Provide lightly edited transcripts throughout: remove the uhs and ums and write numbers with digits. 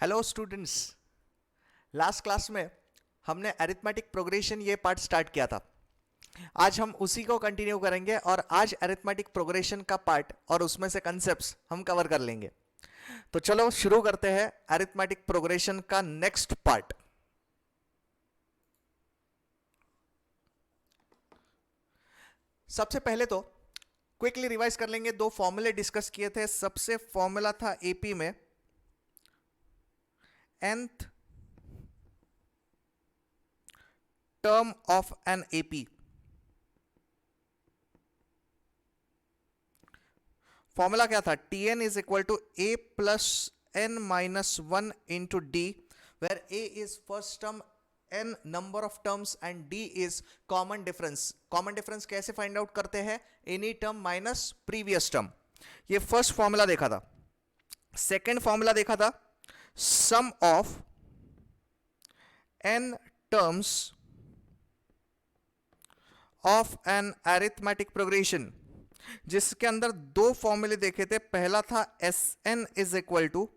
Hello students. Last class में हमने arithmetic progression ये पार्ट स्टार्ट किया था। आज हम उसी को कंटिन्यू करेंगे और आज अरिथमेटिक प्रोग्रेशन का पार्ट और उसमें से कंसेप्ट्स हम कवर कर लेंगे। तो चलो शुरू करते हैं अरिथमेटिक प्रोग्रेशन का नेक्स्ट पार्ट। सबसे पहले तो क्विकली रिवाइज कर लेंगे, दो फॉर्मूले डिस्कस किए थे। सबसे फॉर्मूला था एपी में nth term of an AP. Formula क्या था? Tn is equal to a plus n minus 1 into D, where a is first term, n number of terms and d is common difference. Common difference कैसे find out करते हैं? Any term minus previous term. ये first formula देखा था। Second formula देखा था sum of n terms of an arithmetic progression, जिसके अंदर दो फॉर्मूले देखे थे। पहला था S N is equal to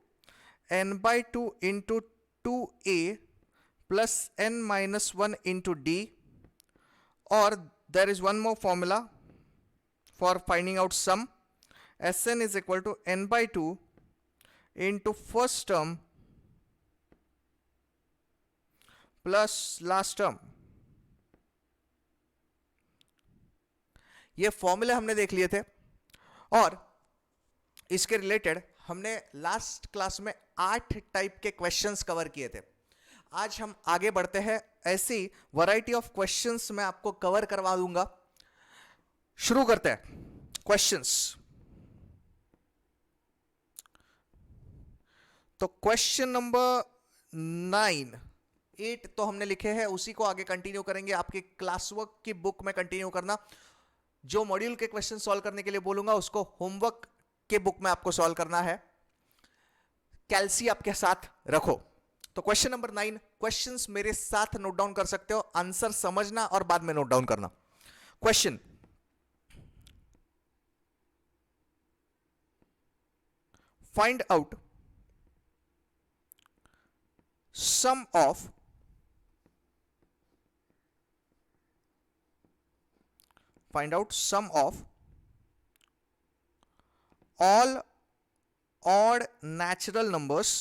N by two into two A plus N minus 1 into D, और there is one more formula for finding out sum, S N is equal to N by two into first term plus last term. ये फॉर्मूले हमने देख लिए थे और इसके related हमने लास्ट क्लास में 8 टाइप के क्वेश्चंस कवर किए थे। आज हम आगे बढ़ते हैं, ऐसी वैरायटी ऑफ क्वेश्चंस मैं आपको कवर करवा दूंगा। शुरू करते हैं क्वेश्चंस। तो क्वेश्चन नंबर 9, 8 तो हमने लिखे हैं, उसी को आगे कंटिन्यू करेंगे। आपके क्लास वर्क की बुक में कंटिन्यू करना। जो मॉड्यूल के क्वेश्चन सॉल्व करने के लिए बोलूंगा उसको होमवर्क के बुक में आपको सॉल्व करना है। कैल्सी आपके साथ रखो। तो क्वेश्चन नंबर 9, क्वेश्चंस मेरे साथ नोट डाउन कर सकते हो, आंसर समझना और बाद में नोट डाउन करना। Question, find out sum of all odd natural numbers.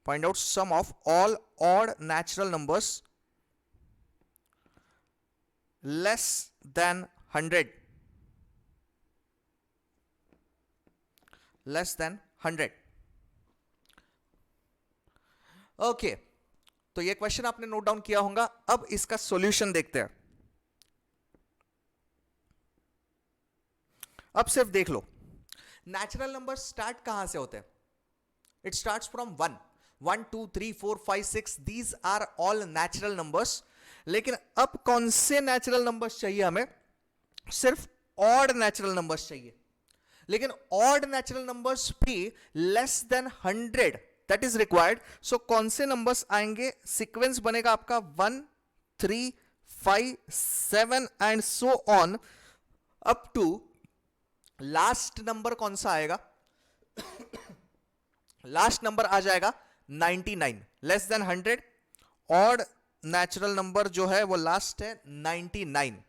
Find out sum of all odd natural numbers less than 100. Less than 100. Okay, तो ये क्वेश्चन आपने नोट डाउन किया होगा। अब इसका सॉल्यूशन देखते हैं। अब सिर्फ देख लो, नेचुरल नंबर स्टार्ट कहां से होते हैं? It starts from 1, 1 2 3 4 5 6, these are all natural numbers. लेकिन अब कौन से नेचुरल नंबर्स चाहिए हमें? सिर्फ ऑड नेचुरल नंबर्स चाहिए। लेकिन ऑड नेचुरल नंबर्स भी less than 100 that is required. So कौन से नंबर्स आएंगे? सीक्वेंस बनेगा आपका 1 3 5 7 and so on up to last number. कौन सा आएगा? लास्ट नंबर आ जाएगा 99, less than 100। Odd natural number जो है वो लास्ट है 99।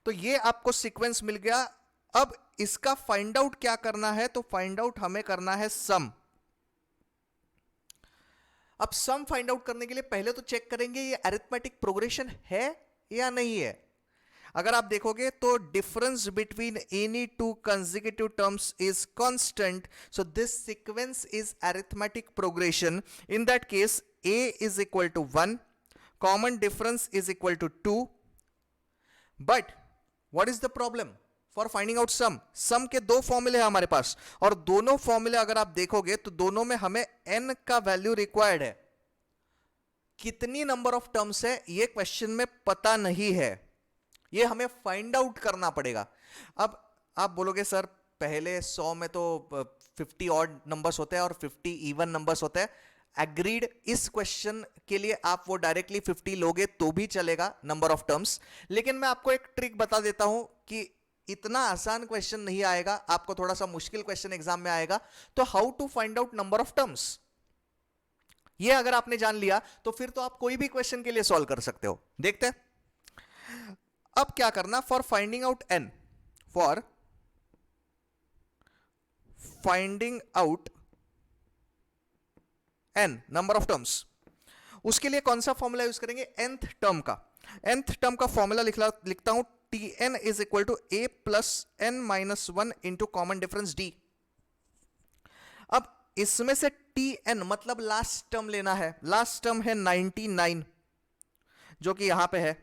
तो ये आपको सीक्वेंस मिल गया। अब इसका फाइंड आउट क्या करना है? तो फाइंड आउट हमें करना है सम। अब सम फाइंड आउट करने के लिए पहले तो चेक करेंगे ये अरिथमेटिक प्रोग्रेशन है या नहीं है। अगर आप देखोगे तो difference between any two consecutive terms is constant, so this sequence is arithmetic progression. In that case a is equal to 1, common difference is equal to 2। But what is the problem for finding out sum? Sum के दो फॉर्मूले हैं हमारे पास, और दोनों फॉर्मूले अगर आप देखोगे तो दोनों में हमें n का वैल्यू रिक्वायर्ड है। कितनी नंबर ऑफ टर्म्स है ये क्वेश्चन में पता नहीं है, ये हमें फाइंड आउट करना पड़ेगा। अब आप बोलोगे सर पहले 100 में तो 50 ऑड नंबर्स होते हैं और 50 इवन नंबर्स होते हैं। एग्रीड, इस क्वेश्चन के लिए आप वो डायरेक्टली 50 लोगे तो भी चलेगा नंबर ऑफ टर्म्स। लेकिन मैं आपको एक ट्रिक बता देता हूं कि इतना आसान क्वेश्चन नहीं आएगा, आपको थोड़ा सा मुश्किल क्वेश्चन एग्जाम में आएगा। तो how to find out number of terms, ये अगर आपने जान लिया तो फिर तो आप कोई भी क्वेश्चन के लिए सॉल्व कर सकते हो। देखते हैं अब क्या करना। For finding out n, for finding out n number of terms, उसके लिए कौन सा फॉर्मूला यूज करेंगे, nth टर्म का। nth टर्म का फॉर्मूला लिखता हूं, Tn is equal to a plus n minus one into common difference d। अब इसमें से Tn मतलब लास्ट टर्म लेना है, लास्ट टर्म है 99 जो कि यहां पे है,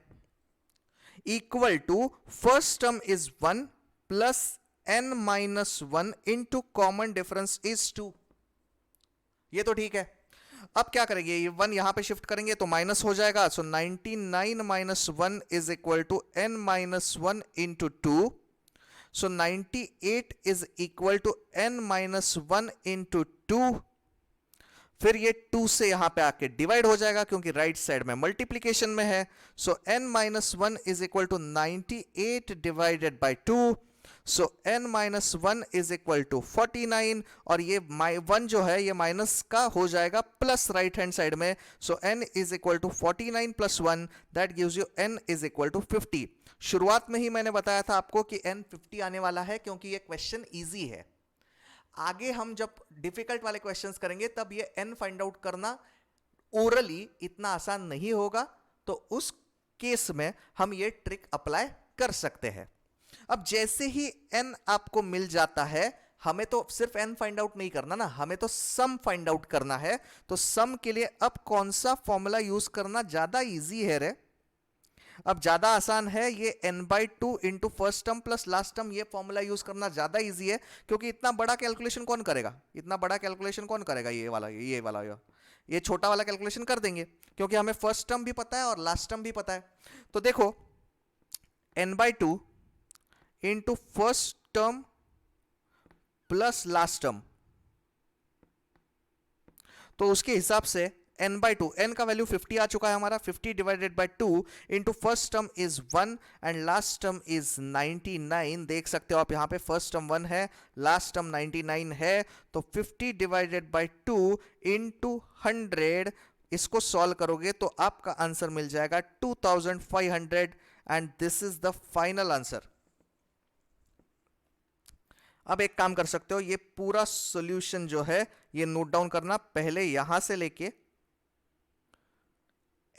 equal to first term is 1 plus n minus one into common difference is 2। ये तो ठीक है। अब क्या करेंगे, ये 1 यहां पे शिफ्ट करेंगे तो माइनस हो जाएगा, so 99 minus 1 is equal to n minus one into 2। So 98 is equal to n minus one into 2। फिर ये 2 से यहां पे आके डिवाइड हो जाएगा क्योंकि राइट साइड में मल्टीप्लीकेशन में है। So n minus one is equal to 98 divided by 2। So n minus one is equal to 49, और ये 1 जो है ये माइनस का हो जाएगा प्लस राइट हैंड साइड में। So n is equal to 49 plus 1, that gives you n is equal to 50। शुरुआत में ही मैंने बताया था आपको कि n 50 आने वाला है क्योंकि ये क्वेश्चन इजी है। आगे हम जब डिफिकल्ट वाले क्वेश्चंस करेंगे तब ये n फाइंड आउट करना ओरली इतना आसान नहीं होगा, तो उस केस में हम ये ट्रिक अप्लाई कर सकते हैं। अब जैसे ही n आपको मिल जाता है, हमें तो सिर्फ n फाइंड आउट नहीं करना ना, हमें तो सम फाइंड आउट करना है। तो सम के लिए अब कौन सा फॉर्मूला यूज करना ज्यादा इजी है रे, अब ज्यादा आसान है, ये n/2 into first term plus last term, ये फॉर्मूला यूज करना ज्यादा इजी है क्योंकि इतना बड़ा कैलकुलेशन कौन करेगा, इतना बड़ा कैलकुलेशन कौन करेगा, ये छोटा वाला कैलकुलेशन कर देंगे क्योंकि हमें फर्स्ट टर्म भी पता है और लास्ट टर्म भी पता है। तो देखो n/2 into first term plus last term, तो उसके हिसाब से n/2, n का वैल्यू 50 आ चुका है हमारा, 50 divided by 2 into first term is 1 and last term is 99। देख सकते हो आप यहाँ पे फर्स्ट टर्म 1 है, लास्ट टर्म 99 है, तो 50 डिवाइडेड बाय 2 इंटू 100, इसको सॉल्व करोगे तो आपका आंसर मिल जाएगा 2500 and this is the final answer. अब एक काम कर सकते हो, ये पूरा सॉल्यूशन जो है ये नोट डाउन करना, पहले यहां से लेके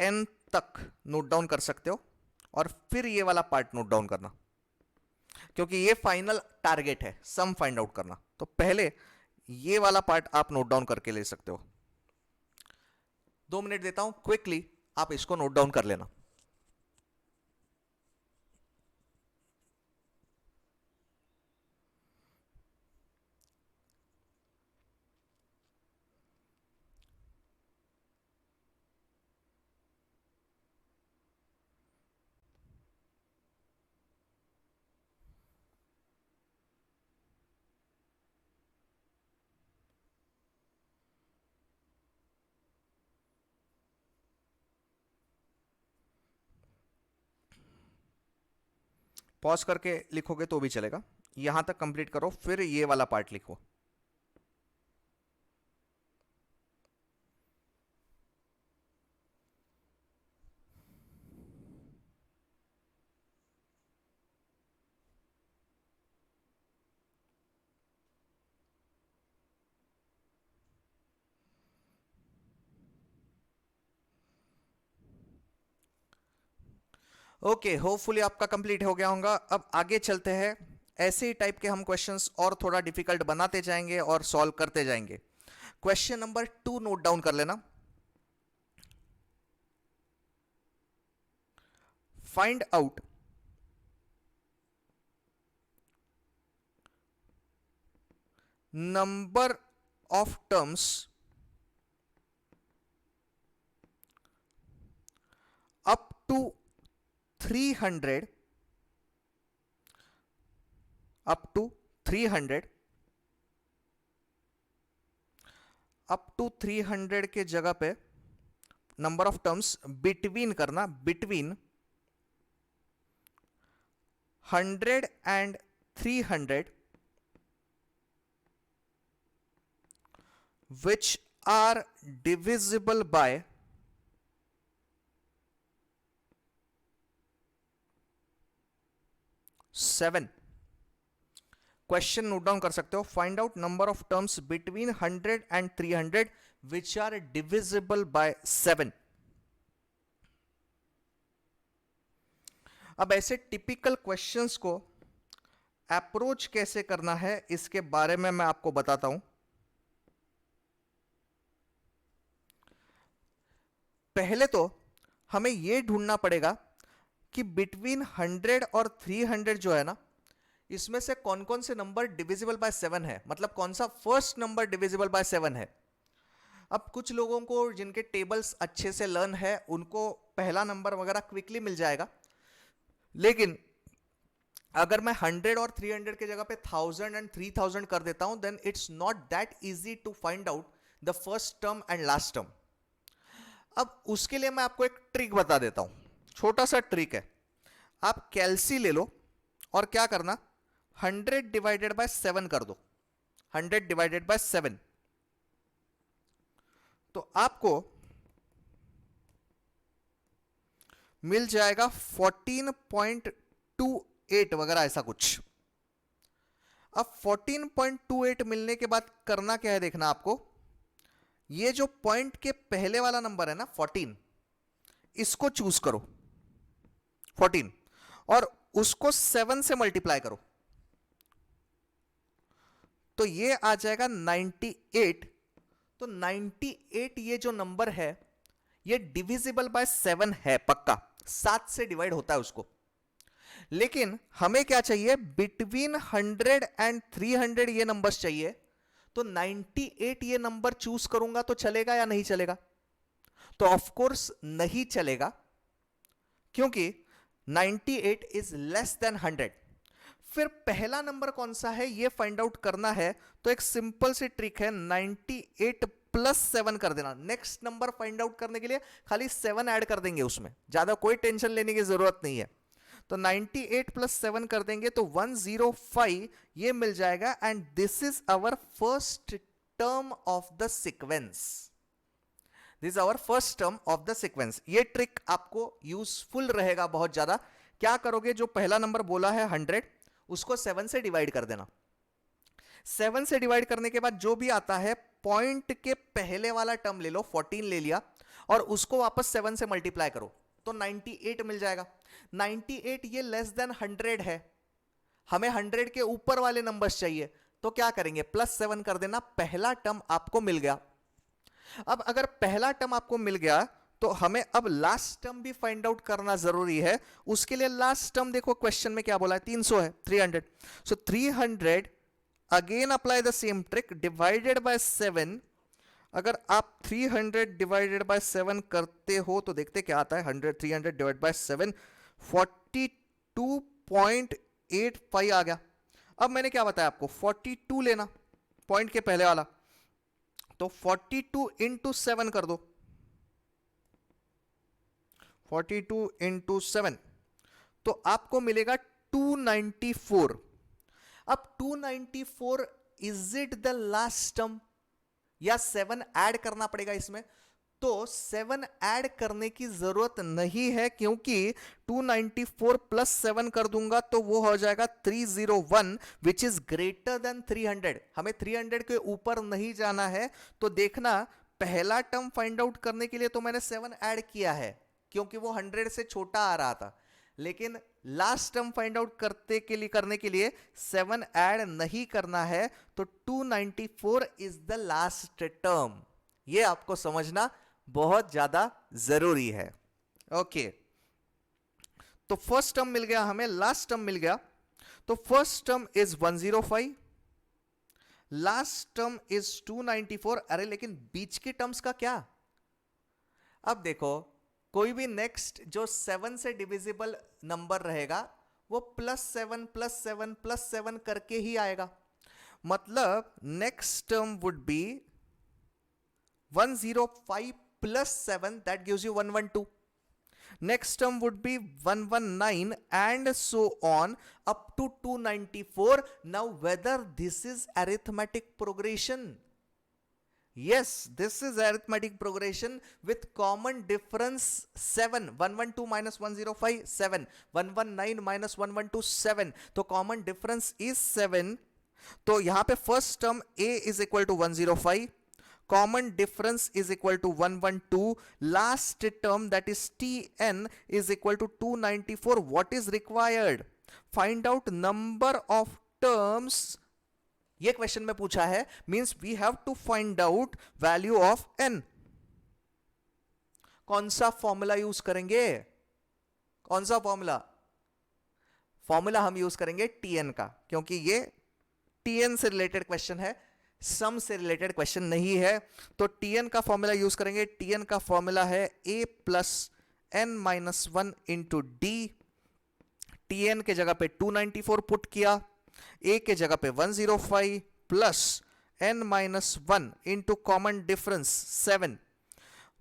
n तक नोट डाउन कर सकते हो और फिर ये वाला पार्ट नोट डाउन करना क्योंकि ये फाइनल टारगेट है सम फाइंड आउट करना। तो पहले ये वाला पार्ट आप नोट डाउन करके ले सकते हो। 2 मिनट देता हूं, क्विकली आप इसको नोट डाउन कर लेना। पॉज करके लिखोगे तो भी चलेगा, यहां तक कंप्लीट करो फिर ये वाला पार्ट लिखो। ओके, होपफुली आपका कंप्लीट हो गया होगा। अब आगे चलते हैं, ऐसे ही टाइप के हम क्वेश्चंस और थोड़ा डिफिकल्ट बनाते जाएंगे और सॉल्व करते जाएंगे। क्वेश्चन नंबर 2 नोट डाउन कर लेना। Find out number of terms up to 300 up to 300 up to 300 के जगह पे नंबर ऑफ टर्म्स बिटवीन करना, between 100 and 300 which are divisible by 7. Question note down कर सकते हो. Find out number of terms between 100 and 300 which are divisible by 7. अब ऐसे typical questions को अप्रोच कैसे करना है इसके बारे में मैं आपको बताता हूं. पहले तो हमें यह ढूंढना पड़ेगा कि बिटवीन 100 और 300 जो है ना, इसमें से कौन कौन से नंबर डिविजिबल बाय 7 है, मतलब कौन सा फर्स्ट नंबर डिविजिबल बाय 7 है. अब कुछ लोगों को जिनके टेबल्स अच्छे से लर्न है उनको पहला नंबर वगैरह क्विकली मिल जाएगा, लेकिन अगर मैं 100 और 300 के जगह पे 1000 एंड 3000 कर देता हूं, then it's not that easy to find out the first term and last term. अब उसके लिए मैं आपको एक ट्रिक बता देता हूं, छोटा सा ट्रिक है. आप कैलसी ले लो और क्या करना, 100 डिवाइडेड बाय 7 कर दो. 100 डिवाइडेड बाय 7 तो आपको मिल जाएगा 14.28 वगैरह ऐसा कुछ. अब 14.28 मिलने के बाद करना क्या है देखना आपको, ये जो पॉइंट के पहले वाला नंबर है ना 14, इसको चूज करो 14 और उसको 7 से मल्टीप्लाई करो तो ये आ जाएगा 98. तो 98 ये जो नंबर है ये डिविजिबल बाय 7 है पक्का, 7 से डिवाइड होता है उसको. लेकिन हमें क्या चाहिए, बिटवीन 100 एंड 300 ये नंबर्स चाहिए. तो 98 ये नंबर चूज करूंगा तो चलेगा या नहीं चलेगा, तो ऑफ कोर्स नहीं चलेगा, क्योंकि 98 इज लेस देन 100. फिर पहला नंबर कौन सा है ये फाइंड आउट करना है, तो एक सिंपल सी ट्रिक है, 98 प्लस 7 कर देना. नेक्स्ट नंबर फाइंड आउट करने के लिए खाली 7 ऐड कर देंगे, उसमें ज्यादा कोई टेंशन लेने की जरूरत नहीं है. तो 98 प्लस 7 कर देंगे तो 105 ये मिल जाएगा. And this is our first term of the sequence. This is our first term of the sequence. ये ट्रिक आपको यूजफुल रहेगा बहुत ज्यादा. क्या करोगे, जो पहला नंबर बोला है 100 उसको 7 से डिवाइड कर देना. 7 से डिवाइड करने के बाद जो भी आता है पॉइंट के पहले वाला टर्म ले लो, 14 ले लिया और उसको वापस 7 से मल्टीप्लाई करो तो 98 मिल जाएगा. 98 ये लेस देन 100 है, हमें 100 के ऊपर वाले नंबर्स चाहिए, तो क्या करेंगे, प्लस 7 कर देना. पहला टर्म आपको मिल गया. अब अगर पहला टर्म आपको मिल गया तो हमें अब लास्ट टर्म भी फाइंड आउट करना जरूरी है. उसके लिए लास्ट टर्म देखो क्वेश्चन में क्या बोला है, 300 है, 300. सो 300 again apply the same trick, divided by 7. अगर आप 300 डिवाइडेड बाय 7 करते हो तो देखते क्या आता है, 300 डिवाइड बाय 7 42.85 आ गया. अब मैंने क्या बताया आपको, 42 लेना पॉइंट के पहले वाला, तो 42 इंटू 7 कर दो. 42 इंटू 7 तो आपको मिलेगा 294. अब 294 is it the last term या 7 ऐड करना पड़ेगा इसमें, तो 7 ऐड करने की जरूरत नहीं है, क्योंकि 294 प्लस 7 कर दूंगा तो वो हो जाएगा 301 विच इज ग्रेटर देन 300. हमें 300 के ऊपर नहीं जाना है. तो देखना पहला टर्म फाइंड आउट करने के लिए तो मैंने 7 ऐड किया है क्योंकि वो 100 से छोटा आ रहा था, लेकिन लास्ट टर्म फाइंड आउट करने के लिए 7 ऐड नहीं करना है. तो 294 इज द लास्ट टर्म. ये आपको समझना बहुत ज्यादा जरूरी है. ओके, तो फर्स्ट टर्म मिल गया हमें, लास्ट टर्म मिल गया. तो first term is 105, last term is 294. अरे लेकिन बीच के टर्म्स का क्या, अब देखो कोई भी नेक्स्ट जो 7 से डिविजिबल नंबर रहेगा वो +7 +7 +7 करके ही आएगा. मतलब next term would be 105 + 7 that gives you 112. Next term would be 119 and so on up to 294. Now whether this is arithmetic progression? Yes, this is arithmetic progression with common difference 7. 112 minus 105 7, 119 minus 112 7, तो common difference is 7. तो यहां पे first term a is equal to 105, common difference is equal to 112, last term that is tn is equal to 294. What is required? Find out number of terms. ये question में पूछा है, means we have to find out value of n. कौन सा formula use करेंगे? कौन सा formula? Formula हम यूज करेंगे tn का, क्योंकि ये tn से रिलेटेड क्वेश्चन है, सम से रिलेटेड क्वेश्चन नहीं है. तो tn का फॉर्मूला यूज करेंगे. tn का फॉर्मूला है a plus n minus 1 into D. tn के जगह पे 294 पुट किया, a के जगह पे 105 plus n minus 1 into common difference 7.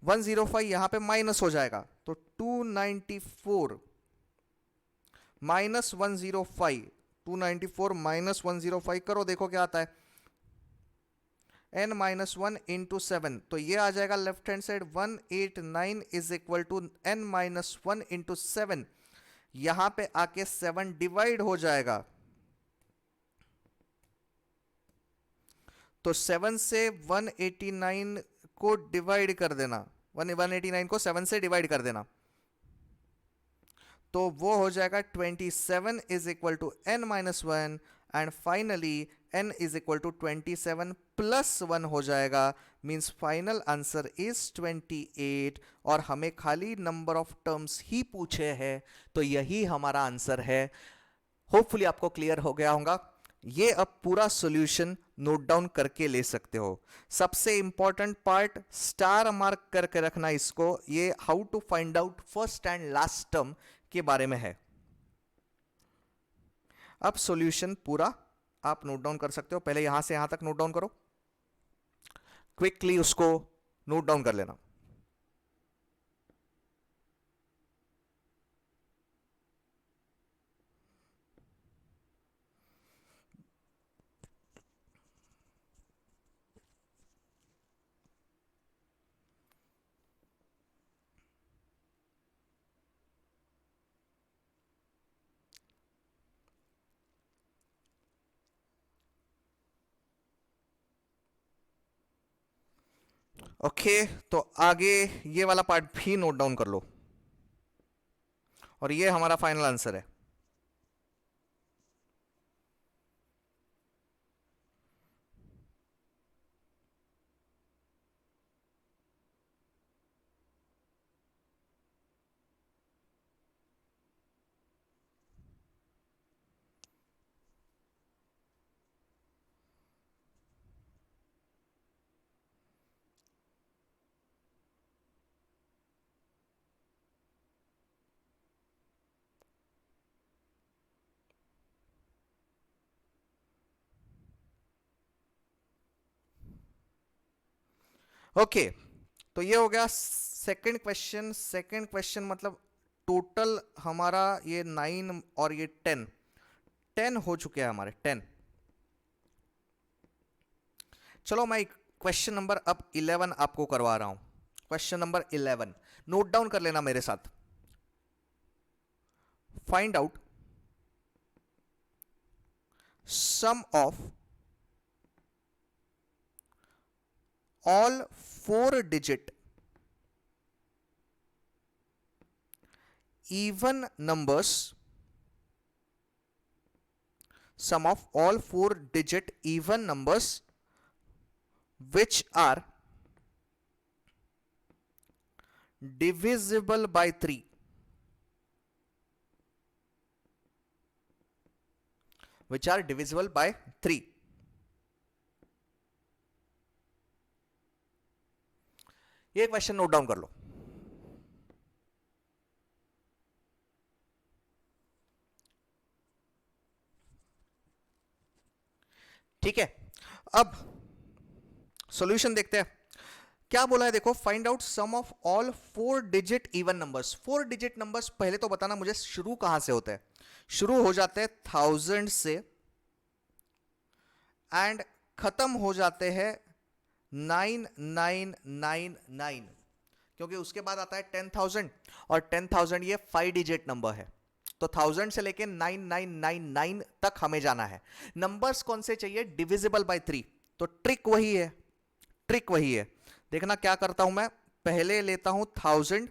105 यहां पे माइनस हो जाएगा, तो 294 माइनस 105, 294 माइनस 105 करो, देखो क्या आता है. n माइनस 1 इंटू 7, तो ये आ जाएगा left hand side 189 is equal to n minus 1 into 7. यहां पे आके 7 डिवाइड हो जाएगा, तो 7 से 189 को डिवाइड कर देना, 189 को 7 से डिवाइड कर देना, तो वो हो जाएगा 27 is equal to n minus 1 and finally n is equal to 27 plus 1 हो जाएगा. Means final answer is 28. और हमें खाली नंबर ऑफ टर्म्स ही पूछे हैं, तो यही हमारा आंसर है. होपफुली आपको क्लियर हो गया होगा. ये अब पूरा सॉल्यूशन नोट डाउन करके ले सकते हो. सबसे इंपॉर्टेंट पार्ट स्टार मार्क करके रखना इसको, ये how to find out first and last term के बारे में है. अब सॉल्यूशन पूरा आप नोट डाउन कर सकते हो. पहले यहां से यहां तक नोट डाउन करो, क्विकली उसको नोट डाउन कर लेना. ओके तो आगे ये वाला पार्ट भी नोट डाउन कर लो, और ये हमारा फाइनल आंसर है. ओके तो ये हो गया सेकंड क्वेश्चन. सेकंड क्वेश्चन मतलब टोटल हमारा ये 9 और ये 10 हो चुके हैं हमारे 10. चलो मैं क्वेश्चन नंबर अब 11 आपको करवा रहा हूं. क्वेश्चन नंबर 11 नोट डाउन कर लेना मेरे साथ. Find out sum of all 4-digit even numbers, sum of all 4-digit even numbers which are divisible by 3. Which are divisible by 3. ये क्वेश्चन नोट डाउन कर लो. ठीक है, अब सॉल्यूशन देखते हैं. क्या बोला है देखो, find out sum of all 4 digit even numbers. 4 digit numbers पहले तो बताना मुझे शुरू कहां से होते हैं। शुरू हो जाते हैं 1000 से एंड खत्म हो जाते हैं 9999, क्योंकि उसके बाद आता है 10,000 और 10,000 ये 5 डिजिट नंबर है, तो 1000 से लेके 9999 तक हमें जाना है। नंबर्स कौन से चाहिए, डिविजिबल बाय 3। तो ट्रिक वही है, ट्रिक वही है। देखना क्या करता हूं मैं, पहले लेता हूं 1000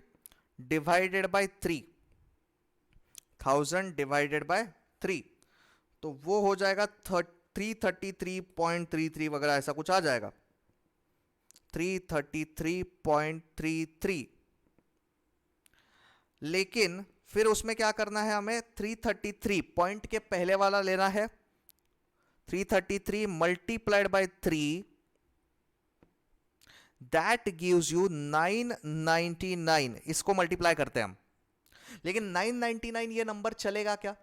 डिवाइडेड बाय 3, 1000 डिवाइडेड बाय 3, तो वो हो जाएगा 333.33 वगैरह ऐसा कुछ आ जाएगा, 333.33। लेकिन फिर उसमें क्या करना है, हमें 333 पॉइंट के पहले वाला लेना है, 333 multiplied by 3, that gives you 999। इसको मल्टीप्लाई करते हैं हम, लेकिन 999 ये नंबर चलेगा क्या,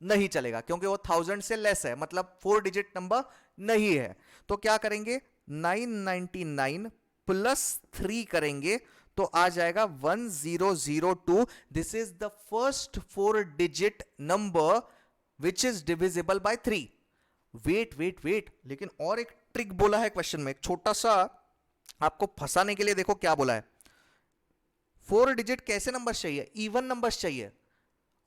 नहीं चलेगा, क्योंकि वो 1000 से लेस है, मतलब 4 डिजिट नंबर नहीं है। तो क्या करेंगे, 999 प्लस 3 करेंगे तो आ जाएगा 1002। This is the first 4 digit number which is divisible by 3। Wait wait wait, लेकिन और एक ट्रिक बोला है क्वेश्चन में, एक छोटा सा आपको फंसाने के लिए। देखो क्या बोला है, 4 डिजिट कैसे नंबर्स चाहिए, इवन नंबर्स चाहिए,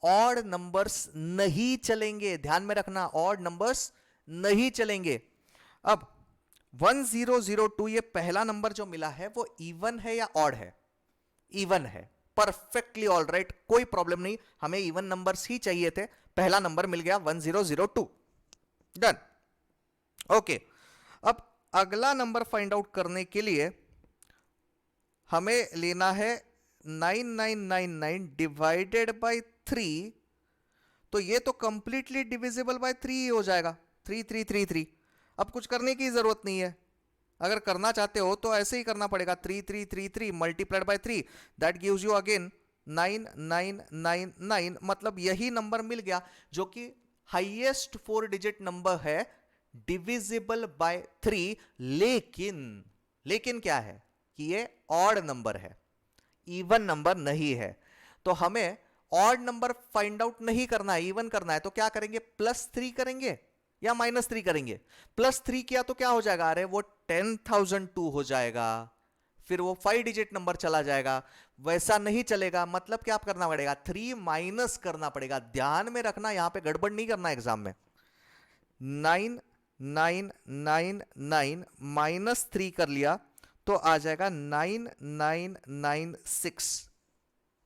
ऑड नंबर्स नहीं चलेंगे, ध्यान में रखना, ऑड नंबर्स नहीं चलेंगे। अब 1002 ये पहला नंबर जो मिला है वो इवन है या ऑड है, इवन है, परफेक्टली ऑल राइट, कोई प्रॉब्लम नहीं, हमें इवन नंबर्स ही चाहिए थे, पहला नंबर मिल गया 1002, डन। ओके, अब अगला नंबर फाइंड आउट करने के लिए हमें लेना है 9999 डिवाइडेड बाय 3, तो ये तो कंप्लीटली डिविजिबल बाय 3 ही हो जाएगा, 3333। अब कुछ करने की जरूरत नहीं है, अगर करना चाहते हो तो ऐसे ही करना पड़ेगा, 3333 multiplied by 3, that gives you again 9999, मतलब यही नंबर मिल गया जो कि हाईएस्ट 4 डिजिट नंबर है, डिविजिबल बाय 3। लेकिन क्या है कि ये ऑड नंबर है, इवन नंबर नहीं है। तो हमें ऑड नंबर फाइंड आउट नहीं करना है, इवन करना है, तो क्या करेंगे, +3 करेंगे या -3 करेंगे। +3 किया तो क्या हो जाएगा, अरे वो 10,002 हो जाएगा, फिर वो 5 डिजिट नंबर चला जाएगा, वैसा नहीं चलेगा। मतलब क्या करना पड़ेगा, 3 माइनस करना पड़ेगा, ध्यान में रखना, यहां पे गड़बड़ नहीं करना एग्जाम में। 9999 -3 कर लिया तो आ जाएगा 9996,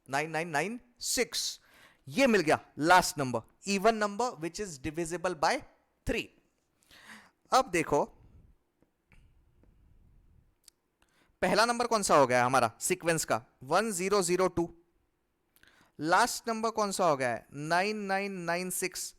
9996, ये मिल गया last number, even number which is divisible by 3। अब देखो पहला नंबर कौन सा हो गया हमारा सीक्वेंस का, 1002। लास्ट नंबर कौन सा हो गया है, 9996।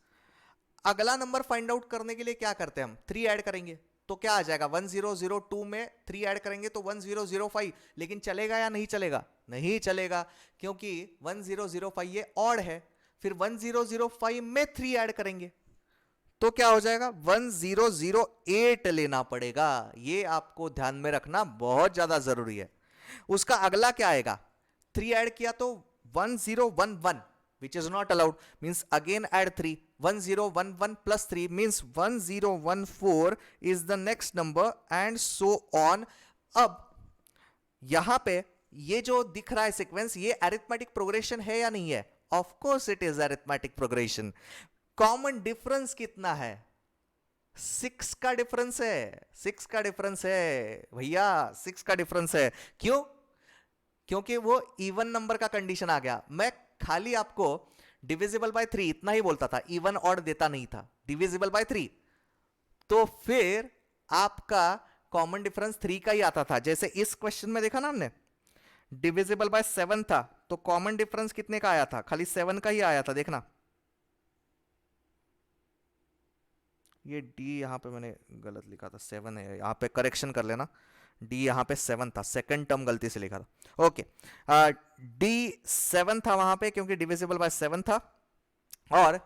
अगला नंबर फाइंड आउट करने के लिए क्या करते हैं हम, 3 ऐड करेंगे, तो क्या आ जाएगा, 1002 में 3 ऐड करेंगे तो 1005। लेकिन चलेगा या नहीं चलेगा, नहीं चलेगा, क्योंकि 1005 ये ऑड है। फिर 1005 में 3 ऐड करेंगे तो क्या हो जाएगा, 1008 लेना पड़ेगा। ये आपको ध्यान में रखना बहुत ज्यादा जरूरी है। उसका अगला क्या आएगा, 3 ऐड किया तो 1011, which is not allowed, means again add 3, 1011 plus 3 means 1014 is the next number and so on। अब यहां पे ये जो दिख रहा है सीक्वेंस, ये अरिथमेटिक प्रोग्रेशन है या नहीं है, of course it is arithmetic progression. Common difference कितना है, 6 का डिफरेंस है, 6 का डिफरेंस है भैया, 6 का डिफरेंस है। क्यों, क्योंकि वो इवन नंबर का कंडीशन आ गया। मैं खाली आपको डिविजिबल बाय 3 इतना ही बोलता था, इवन ऑड देता नहीं था, डिविजिबल बाय 3, तो फिर आपका कॉमन डिफरेंस 3 का ही आता था। जैसे इस क्वेश्चन में देखा ना हमने, डिविजिबल बाय 7 था तो कॉमन डिफरेंस कितने का आया था, खाली 7 का ही आया था। देखना ये डी यहां पे मैंने गलत लिखा था, 7 है, यहां पे करेक्शन कर लेना, डी यहां पे 7 था, सेकंड टर्म गलती से लिखा था। ओके, डी 7 था वहां पे क्योंकि डिविजिबल बाय 7 था, और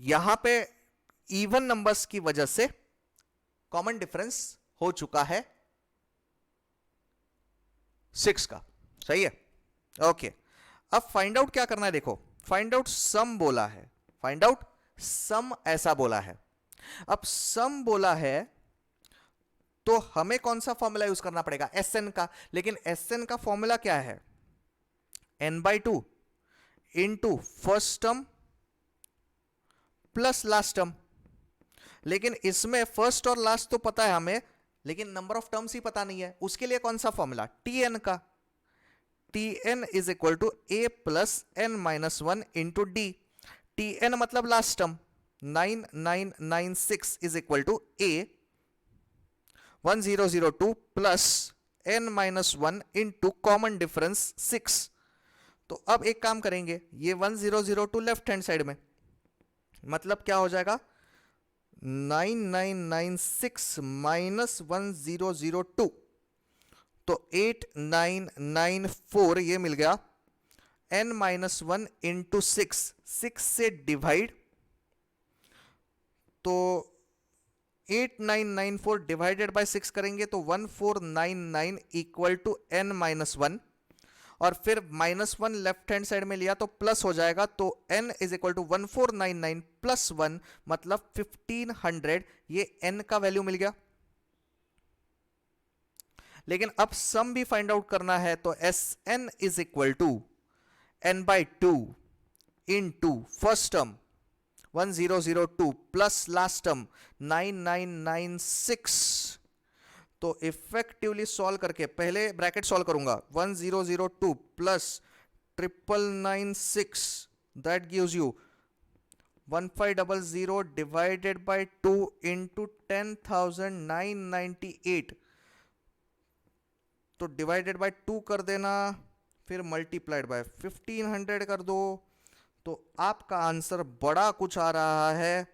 यहां पे इवन नंबर्स की वजह से कॉमन डिफरेंस हो चुका है 6 का, सही है। ओके, अब फाइंड आउट क्या करना है, देखो फाइंड आउट सम बोला है, फाइंड आउट सम ऐसा बोला है। अब सम बोला है तो हमें कौन सा फॉर्मूला यूज करना पड़ेगा, एस एन का। लेकिन एस एन का फॉर्मूला क्या है, n/2 into first term plus last term. लेकिन इसमें फर्स्ट और लास्ट तो पता है हमें, लेकिन नंबर ऑफ टर्म्स ही पता नहीं है। उसके लिए कौन सा फॉर्मूला, टी एन का। T n is equal to A plus N minus one into d. T n मतलब last term 9996 is equal to a 1002 plus N minus one into common difference 6। तो अब एक काम करेंगे, ये 1002 लेफ्ट हैंड साइड में, मतलब क्या हो जाएगा 9996 माइनस 1002, तो 8994 ये मिल गया। n minus one into six, 6 से डिवाइड, तो 8994 डिवाइडेड बाय 6 करेंगे तो 1499 equal to n minus one, और फिर minus one left hand side में लिया तो प्लस हो जाएगा, तो n is equal to 1499 plus one मतलब 1500, ये n का वैल्यू मिल गया। लेकिन अब सम भी फाइंड आउट करना है, तो s N is equal to n/2 into first term 1002 plus last term 9996। तो इफेक्टिवली सॉल्व करके, पहले ब्रैकेट सॉल्व करूंगा, 1002 plus 9996 that gives you 1500 divided by 2 into 10,998। तो डिवाइडेड बाय 2 कर देना, फिर मल्टीप्लाइड बाय 1500 कर दो, तो आपका आंसर बड़ा कुछ आ रहा है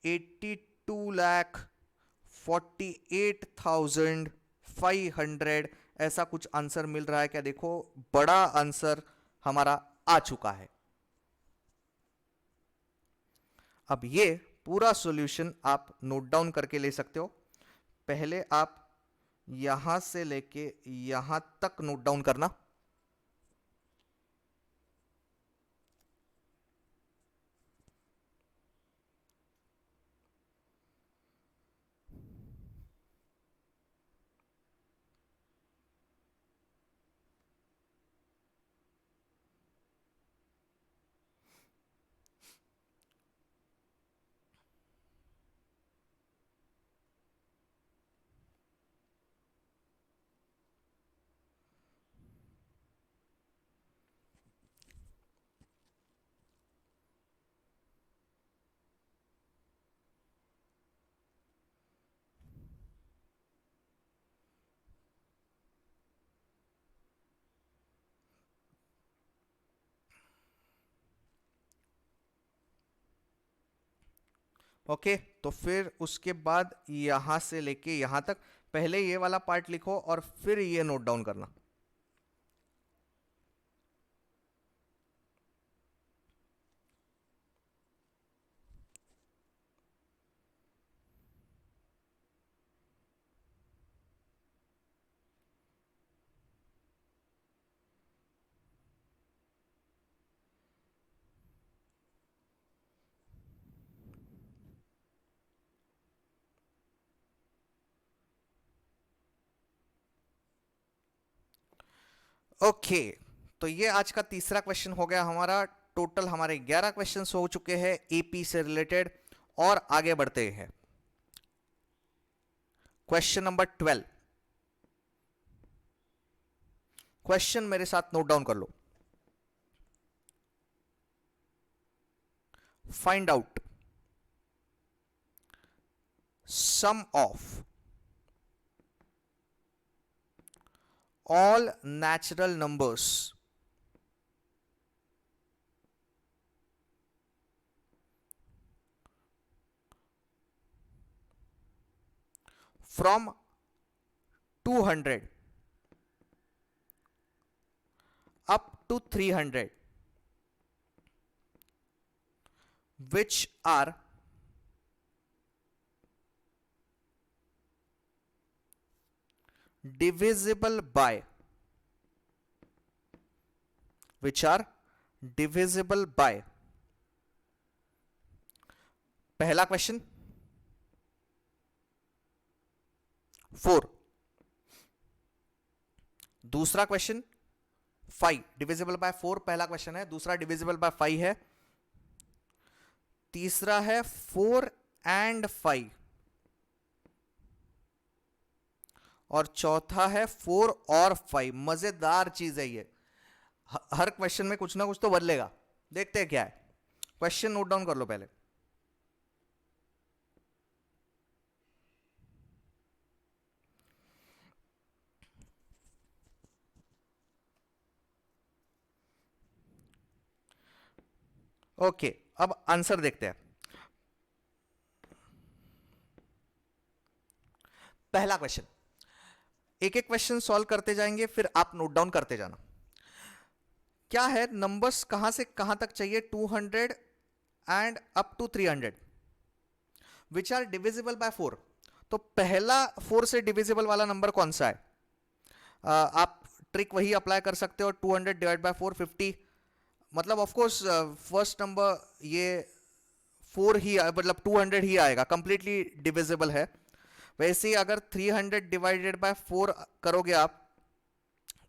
82,48,500, ऐसा कुछ आंसर मिल रहा है। क्या देखो, बड़ा आंसर हमारा आ चुका है। अब ये पूरा सॉल्यूशन आप नोट डाउन करके ले सकते हो। पहले आप यहां से लेके यहां तक नोट डाउन करना। ओके, तो फिर उसके बाद यहां से लेके यहां तक पहले ये वाला पार्ट लिखो और फिर ये नोट डाउन करना। ओके, तो ये आज का तीसरा क्वेश्चन हो गया हमारा। टोटल हमारे 11 क्वेश्चंस हो चुके हैं एपी से रिलेटेड, और आगे बढ़ते हैं। क्वेश्चन नंबर 12, क्वेश्चन मेरे साथ नोट डाउन कर लो। Find out sum of all natural numbers from 200 up to 300 which are divisible by, which are divisible by. पहला क्वेश्चन 4, दूसरा क्वेश्चन 5, डिविजिबल बाय 4 पहला क्वेश्चन है, दूसरा डिविजिबल बाय 5 है, तीसरा है 4 and 5 और चौथा है 4 और 5. मजेदार चीज है ये, हर क्वेश्चन में कुछ ना कुछ तो बदलेगा. देखते हैं क्या है. क्वेश्चन नोट डाउन कर लो पहले. ओके, अब आंसर देखते हैं. पहला क्वेश्चन, एक एक क्वेश्चन सॉल्व करते जाएंगे, फिर आप नोट डाउन करते जाना. क्या है, नंबर्स कहां से कहां तक चाहिए, 200 and up to 300 which are divisible by 4. तो पहला 4 से डिविजिबल वाला नंबर कौन सा है? आप ट्रिक वही अप्लाई कर सकते हो, 200 डिवाइड बाय 4 50. मतलब ऑफ कोर्स फर्स्ट नंबर ये 4 ही मतलब 200 ही आएगा, कंप्लीटली डिविजिबल है. वैसे ही अगर 300 डिवाइडेड बाय 4 करोगे आप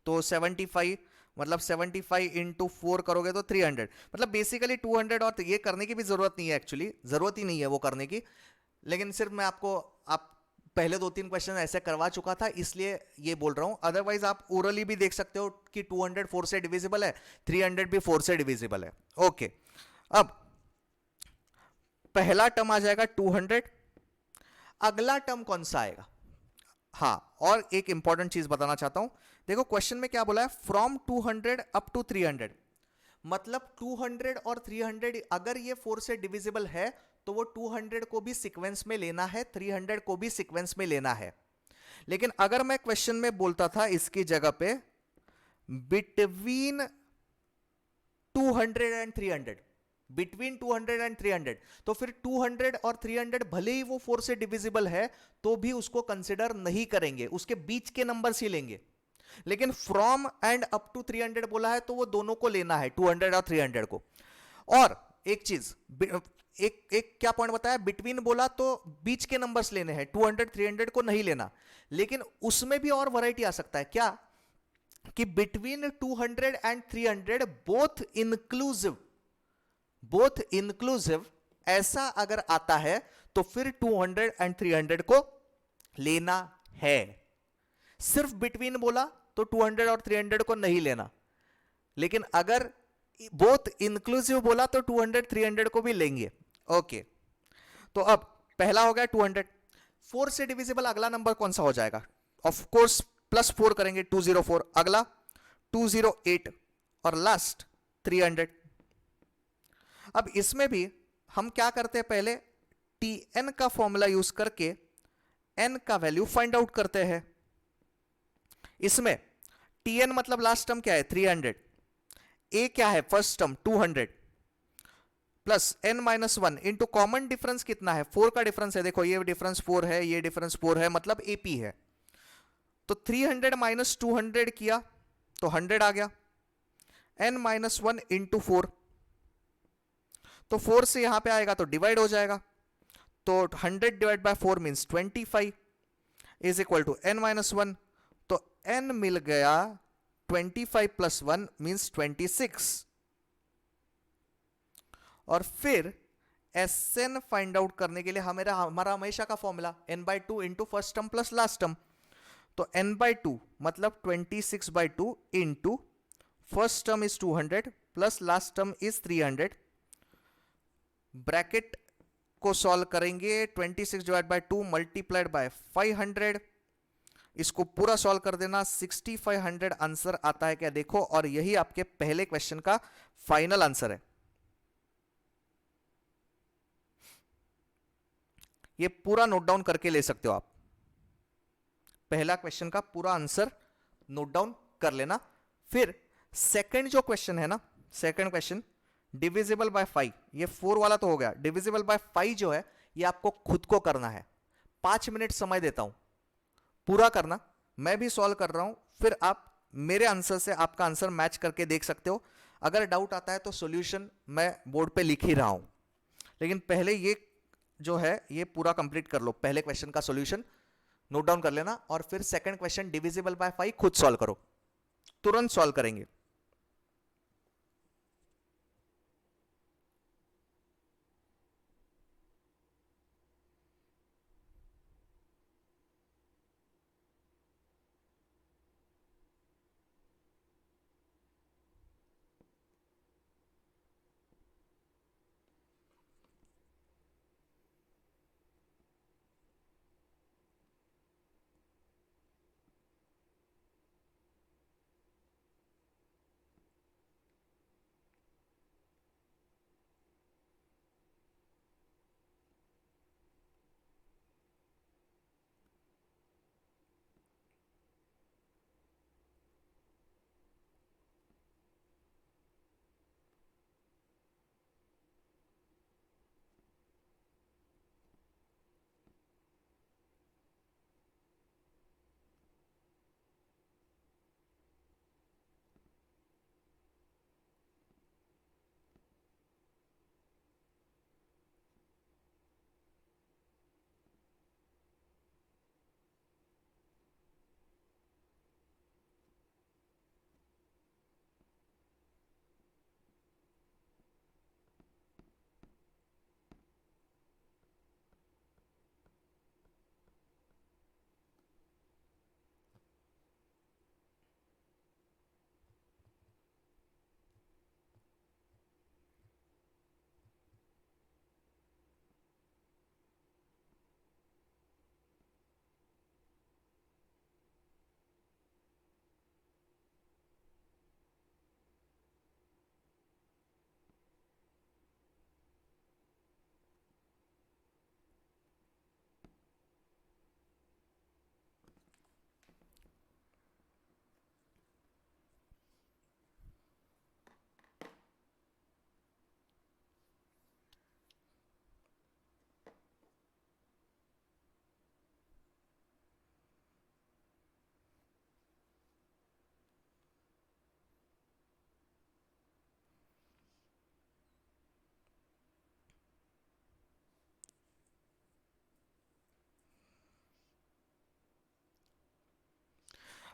तो 75, मतलब 75 इंटू 4 करोगे तो 300. मतलब बेसिकली 200, और ये करने की भी जरूरत नहीं है, एक्चुअली जरूरत ही नहीं है वो करने की, लेकिन सिर्फ मैं आपको आप पहले 2-3 क्वेश्चन ऐसे करवा चुका था इसलिए ये बोल रहा हूं. अदरवाइज आप ओरली भी देख सकते हो कि 200 4 से डिविजिबल है, 300 भी 4 से डिविजिबल है. ओके, अब पहला टर्म आ जाएगा 200. अगला टर्म कौन सा आएगा? हाँ, और एक इंपॉर्टेंट चीज बताना चाहता हूं. देखो क्वेश्चन में क्या बोला है, फ्रॉम 200 अप टू 300. मतलब 200 और 300 अगर ये 4 से डिविजिबल है तो वो 200 को भी सीक्वेंस में लेना है, 300 को भी सीक्वेंस में लेना है. लेकिन अगर मैं क्वेश्चन में बोलता था इसकी जगह पे बिटवीन 200 एंड 300, बिटवीन 200 एंड 300, तो फिर 200 और 300 भले ही वो 4 से डिविजिबल है तो भी उसको कंसिडर नहीं करेंगे, उसके बीच के नंबर्स ही लेंगे. लेकिन फ्रॉम एंड अप टू 300 बोला है तो वो दोनों को लेना है, 200 और 300 को. और एक चीज, एक क्या पॉइंट बताया, बिटवीन बोला तो बीच के नंबर्स लेने हैं, 200 300 को नहीं लेना. लेकिन उसमें भी और वैरायटी आ सकता है, क्या कि बिटवीन 200 एंड 300 बोथ इंक्लूसिव ऐसा अगर आता है तो फिर 200 एंड 300 को लेना है. सिर्फ बिटवीन बोला तो 200 और 300 को नहीं लेना, लेकिन अगर बोथ इंक्लूसिव बोला तो 200 300 को भी लेंगे. ओके, तो अब पहला हो गया 200. 4 से डिविजिबल अगला नंबर कौन सा हो जाएगा? ऑफ कोर्स +4 करेंगे, 204. अगला 208 और लास्ट 300. अब इसमें भी हम क्या करते हैं, पहले tn का फॉर्मूला यूज करके n का वैल्यू फाइंड आउट करते हैं. इसमें tn मतलब लास्ट टर्म क्या है, 300. a क्या है, first term 200 plus n-1 into common difference कितना है, 4 का डिफरेंस है. देखो ये डिफरेंस 4 है, ये डिफरेंस 4 है, मतलब ap है. तो 300 माइनस 200 किया तो 100 आ गया. n-1 इंटू 4, तो 4 से यहां पे आएगा तो डिवाइड हो जाएगा. तो 100 divide by 4 means 25 is equal to n-1. तो n मिल गया 25 प्लस 1 मींस 26. और फिर Sn फाइंड आउट करने के लिए हमारा हमेशा का formula n/2 into first term plus last term. तो n/2 मतलब 26/2 into first term is 200 plus last term is 300. Bracket को सॉल्व करेंगे, 26 डिवाइड बाय 2 मल्टीप्लाइड बाय 500. इसको पूरा सॉल्व कर देना, 6500 आंसर आता है क्या देखो. और यही आपके पहले क्वेश्चन का फाइनल आंसर है. ये पूरा नोट डाउन करके ले सकते हो आप. पहला क्वेश्चन का पूरा आंसर नोट डाउन कर लेना. फिर सेकंड जो क्वेश्चन है ना, सेकंड क्वेश्चन डिविजिबल बाय 5, ये 4 वाला तो हो गया. डिविजिबल बाय 5 जो है ये आपको खुद को करना है. 5 मिनट समय देता हूं, पूरा करना. मैं भी सॉल्व कर रहा हूं, फिर आप मेरे आंसर से आपका आंसर मैच करके देख सकते हो। अगर डाउट आता है तो सॉल्यूशन मैं बोर्ड पे लिख ही रहा हूं, लेकिन पहले ये जो है ये पूरा कंप्लीट कर लो। पहले क्वेश्चन का सॉल्यूशन नोट डाउन कर लेना और फिर सेकंड क्वेश्चन डिविजिबल बाय 5 खुद सॉल्व करो, तुरंत सॉल्व करेंगे।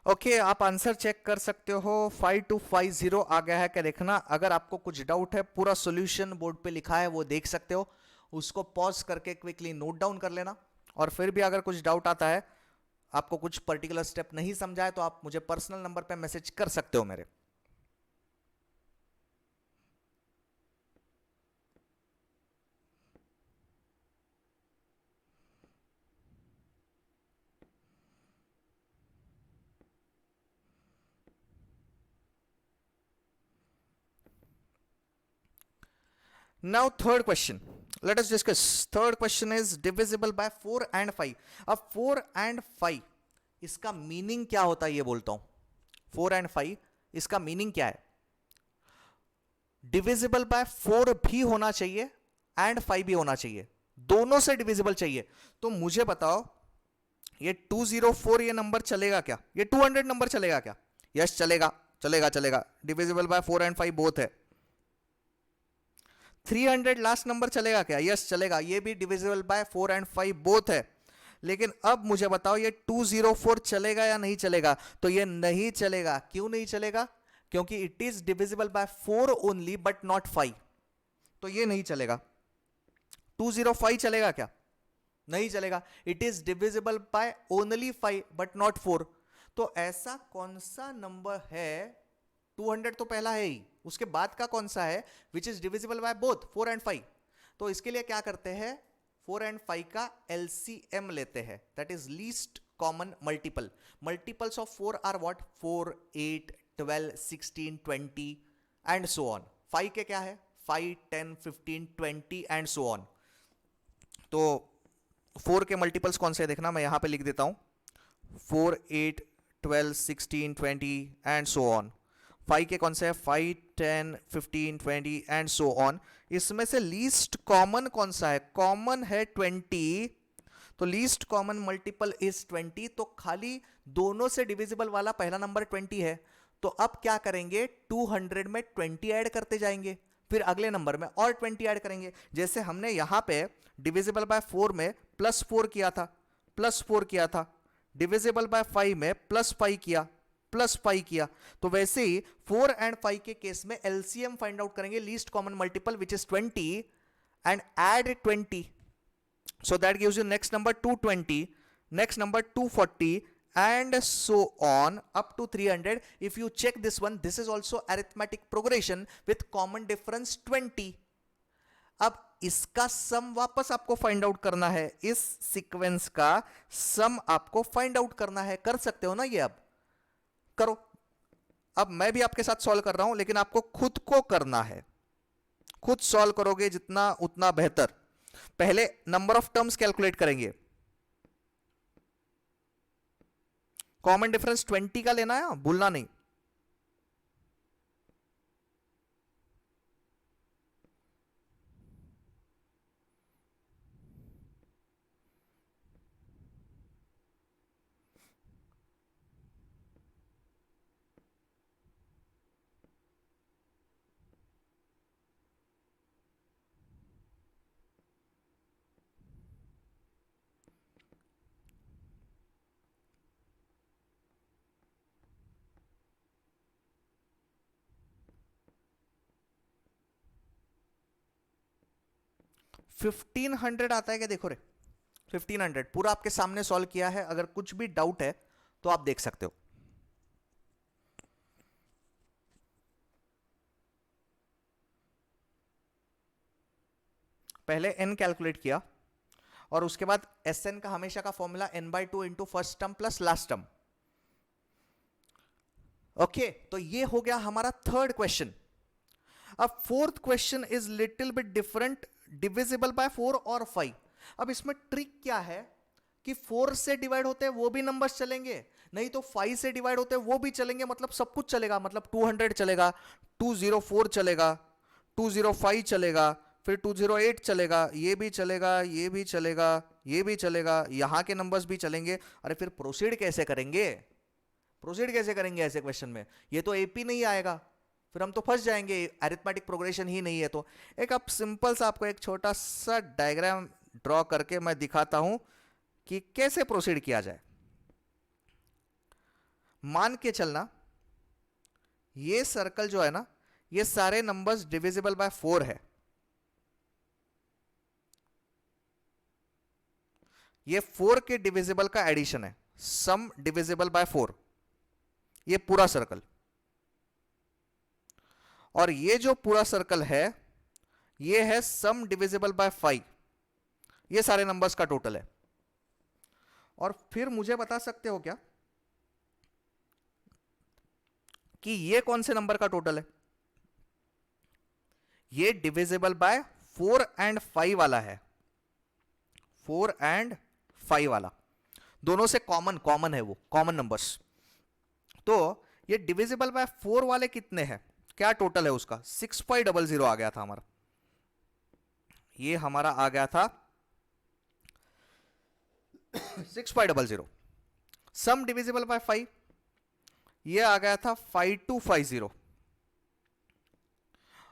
ओके आप आंसर चेक कर सकते हो। 5250 आ गया है क्या देखना। अगर आपको कुछ डाउट है, पूरा सॉल्यूशन बोर्ड पे लिखा है वो देख सकते हो, उसको पॉज करके क्विकली नोट डाउन कर लेना। और फिर भी अगर कुछ डाउट आता है, आपको कुछ पर्टिकुलर स्टेप नहीं समझा है, तो आप मुझे पर्सनल नंबर पे मैसेज कर सकते हो मेरे। Now third question. Let us discuss. Third question is divisible by 4 and 5. अब 4 and 5 इसका मीनिंग क्या होता है ये बोलता हूं। 4 and 5 इसका मीनिंग क्या है। डिविजिबल बाय 4 भी होना चाहिए एंड 5 भी होना चाहिए, दोनों से डिविजिबल चाहिए। तो मुझे बताओ ये 204 ये नंबर चलेगा क्या, ये 200 नंबर चलेगा क्या। यस चलेगा, चलेगा चलेगा। डिविजिबल बाय 4 एंड 5 बोथ है। 300 लास्ट नंबर चलेगा क्या, यस चलेगा, ये भी डिविजिबल बाय 4 एंड 5 बोथ है। लेकिन अब मुझे बताओ ये 204 चलेगा या नहीं चलेगा। तो ये नहीं चलेगा। क्यों नहीं चलेगा, क्योंकि it is divisible by 4 only but not 5, तो ये नहीं चलेगा। 205 चलेगा क्या, नहीं चलेगा। It is divisible by only 5 but not 4। तो ऐसा कौन सा नंबर है, 200 तो पहला है ही, उसके बाद का कौन सा है विच is divisible by both 4 and 5। तो इसके लिए क्या करते हैं, 4 एंड 5 का एलसीएम लेते हैं, that is least common multiple. Multiples of 4 are what, 4, 8, 12, 16, 20 and so on. 5 के क्या है, 5, 10, 15, 20 एंड सो ऑन। तो 4 के मल्टीपल्स कौन से देखना, मैं यहां पे लिख देता हूं, 4, 8, 12, 16, 20 एंड सो ऑन। 5 के कौन से है, 5, 10, 15, 20 एंड सो ऑन। इसमें से लीस्ट कॉमन कौन सा है, कॉमन है 20। तो लीस्ट कॉमन मल्टीपल इज 20, तो खाली दोनों से डिविजिबल वाला पहला नंबर 20 है, तो अब क्या करेंगे 200 में 20 ऐड करते जाएंगे, फिर अगले नंबर में और 20 ऐड करेंगे। जैसे हमने यहां पे डिविजिबल बाय 4 में +4 किया था, +4 किया था, डिविजिबल बाय 5 में +5 किया, +5 किया, तो वैसे ही 4 एंड 5 के केस में एलसीएम फाइंड आउट करेंगे, least common multiple which is 20 and add 20, so that gives you next number 220, next number 240 and so on up to 300. If you check this one, this is also arithmetic progression with common difference 20. अब इसका सम वापस आपको find out करना है, इस sequence का सम आपको find out करना है। कर सकते हो ना ये? अब करो। अब मैं भी आपके साथ सॉल्व कर रहा हूं, लेकिन आपको खुद को करना है, खुद सॉल्व करोगे जितना उतना बेहतर। पहले नंबर ऑफ टर्म्स कैलकुलेट करेंगे। कॉमन डिफरेंस 20 का लेना है, भूलना नहीं। फिफ्टीन 1500 आता है क्या? देखो रे, 1500 पूरा आपके सामने सॉल्व किया है। अगर कुछ भी डाउट है तो आप देख सकते हो। पहले n कैलकुलेट किया और उसके बाद Sn का हमेशा का formula n/2 into first term plus last term. Okay, तो ये हो गया हमारा थर्ड क्वेश्चन। अब fourth question is little bit different, divisible by 4 और 5। अब इसमें ट्रिक क्या है कि 4 से डिवाइड होते हैं वो भी नंबर्स चलेंगे, नहीं तो 5 से डिवाइड होते हैं वो भी चलेंगे, मतलब सब कुछ चलेगा। मतलब 200 चलेगा, 204 चलेगा, 205 चलेगा, फिर 208 चलेगा, ये भी चलेगा, ये भी चलेगा, ये भी चलेगा, यहां के नंबर्स भी चलेंगे। अरे फिर प्रोसीड कैसे करेंगे? प्रोसीड कैसे करेंगे ऐसे क्वेश्चन में? ये तो एपी नहीं आएगा, फिर हम तो फंस जाएंगे, अरिथमेटिक प्रोग्रेशन ही नहीं है। तो एक आप सिंपल सा आपको एक छोटा सा डायग्राम ड्रॉ करके मैं दिखाता हूं कि कैसे प्रोसीड किया जाए। मान के चलना ये सर्कल जो है ना, ये सारे नंबर्स डिविजिबल बाय 4 है। ये 4 के डिविजिबल का एडिशन है, सम डिविजिबल बाय 4, ये पूरा सर्कल। और ये जो पूरा सर्कल है ये है सम डिविजिबल बाय 5, ये सारे नंबर्स का टोटल है। और फिर मुझे बता सकते हो क्या कि ये कौन से नंबर का टोटल है? ये डिविजिबल बाय 4 एंड 5 वाला है, 4 एंड 5 वाला, दोनों से कॉमन है, वो कॉमन नंबर्स। तो ये डिविजिबल बाय 4 वाले कितने हैं, क्या टोटल है उसका? 6500 आ गया था हमारा, ये हमारा आ गया था 6500। सम डिविजिबल बाय 5 ये आ गया था 5250,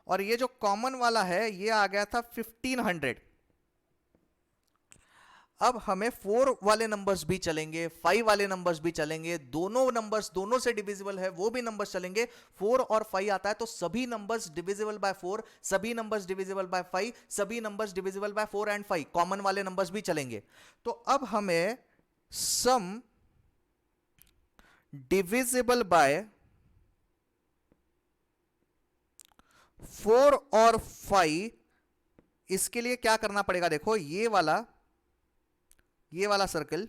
और ये जो कॉमन वाला है ये आ गया था 1500। अब हमें 4 वाले नंबर्स भी चलेंगे, 5 वाले नंबर्स भी चलेंगे, दोनों नंबर्स दोनों से डिविजिबल है वो भी नंबर्स चलेंगे। 4 और 5 आता है तो सभी नंबर्स डिविजिबल बाय 4, सभी नंबर्स डिविजिबल बाय 5, सभी numbers divisible by 4 and 5, common वाले नंबर्स भी चलेंगे। तो अब हमें सम डिविजिबल बाय 4 और 5, इसके लिए क्या करना पड़ेगा? देखो ये वाला सर्कल,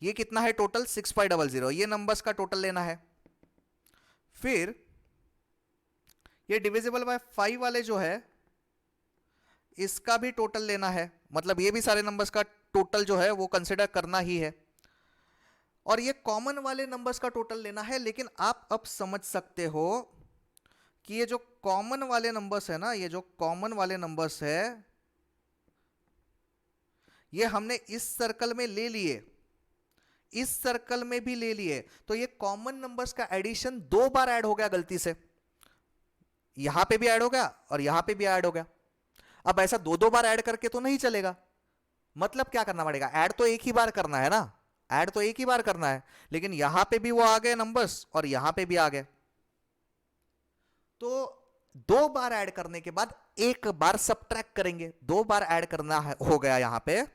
ये कितना है टोटल? 6500, ये नंबर्स का टोटल लेना है। फिर ये डिविजिबल बाय 5 वाले जो है इसका भी टोटल लेना है, मतलब ये भी सारे नंबर्स का टोटल जो है वो कंसिडर करना ही है। और ये कॉमन वाले नंबर्स का टोटल लेना है। लेकिन आप अब समझ सकते हो कि ये जो कॉमन वाले नंबर्स है ना, ये जो कॉमन वाले नंबर्स है ये हमने इस सर्कल में ले लिए, इस सर्कल में भी ले लिए, तो ये कॉमन नंबर्स का एडिशन 2 बार ऐड हो गया गलती से, यहां पे भी ऐड हो गया और यहां पे भी ऐड हो गया। अब ऐसा 2-2 बार ऐड करके तो नहीं चलेगा, मतलब क्या करना पड़ेगा, ऐड तो एक ही बार करना है ना, ऐड तो एक ही बार करना है, लेकिन यहां पे भी वो आ गए नंबर्स और यहां पे भी आ गए, तो 2 बार ऐड करने के बाद एक बार सबट्रैक्ट करेंगे, 2 बार ऐड करना हो गया, यहां पे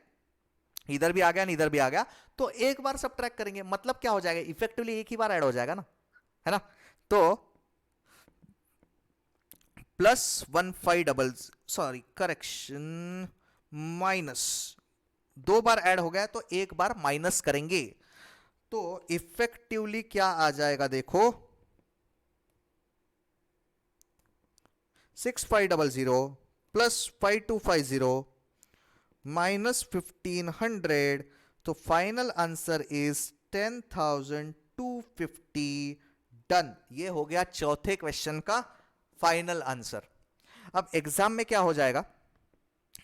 इधर भी आ गया इधर भी आ गया, तो एक बार सबट्रैक्ट करेंगे, मतलब क्या हो जाएगा, इफेक्टिवली एक ही बार ऐड हो जाएगा ना, है ना। तो +15 सॉरी करेक्शन माइनस, 2 बार ऐड हो गया तो एक बार माइनस करेंगे, तो इफेक्टिवली क्या आ जाएगा देखो, 6500 +5250 -1500, तो फाइनल आंसर इज 10,250। डन, ये हो गया चौथे क्वेश्चन का फाइनल आंसर। अब एग्जाम में क्या हो जाएगा,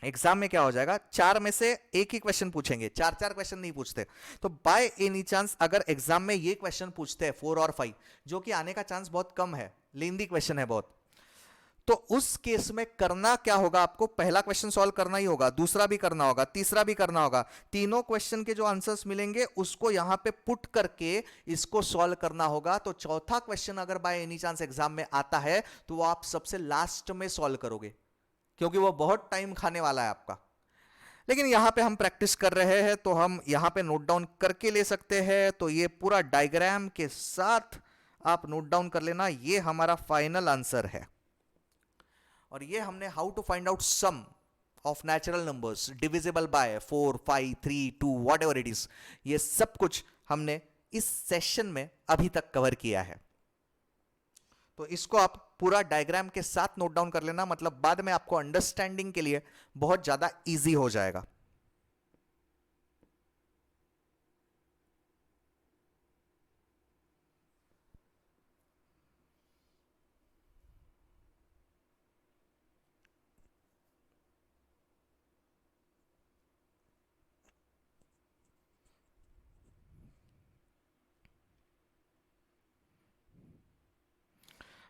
एग्जाम में क्या हो जाएगा, 4 में से एक ही क्वेश्चन पूछेंगे, 4-4 क्वेश्चन नहीं पूछते, तो बाय एनी चांस अगर एग्जाम में ये क्वेश्चन पूछते हैं 4 और 5, जो कि आने का चांस बहुत कम है, लेंदी क्वेश्चन है बहुत, तो उस केस में करना क्या होगा, आपको पहला क्वेश्चन सॉल्व करना ही होगा, दूसरा भी करना होगा, तीसरा भी करना होगा, तीनों क्वेश्चन के जो आंसर्स मिलेंगे उसको यहां पे पुट करके इसको सॉल्व करना होगा। तो चौथा क्वेश्चन अगर बाय एनी चांस एग्जाम में आता है तो वो आप सबसे लास्ट में सॉल्व करोगे, क्योंकि वो बहुत टाइम खाने वाला है आपका। लेकिन यहां पे हम प्रैक्टिस कर रहे हैं तो हम यहां पे नोट डाउन करके ले सकते हैं, तो ये पूरा डायग्राम के साथ आप नोट डाउन कर लेना, ये हमारा फाइनल आंसर है। और ये हमने how to find out sum of natural numbers divisible by 4, 5, 3, 2 whatever it is, ये सब कुछ हमने इस सेशन में अभी तक कवर किया है। तो इसको आप पूरा डायग्राम के साथ नोट डाउन कर लेना, मतलब बाद में आपको अंडरस्टैंडिंग के लिए बहुत ज्यादा इजी हो जाएगा।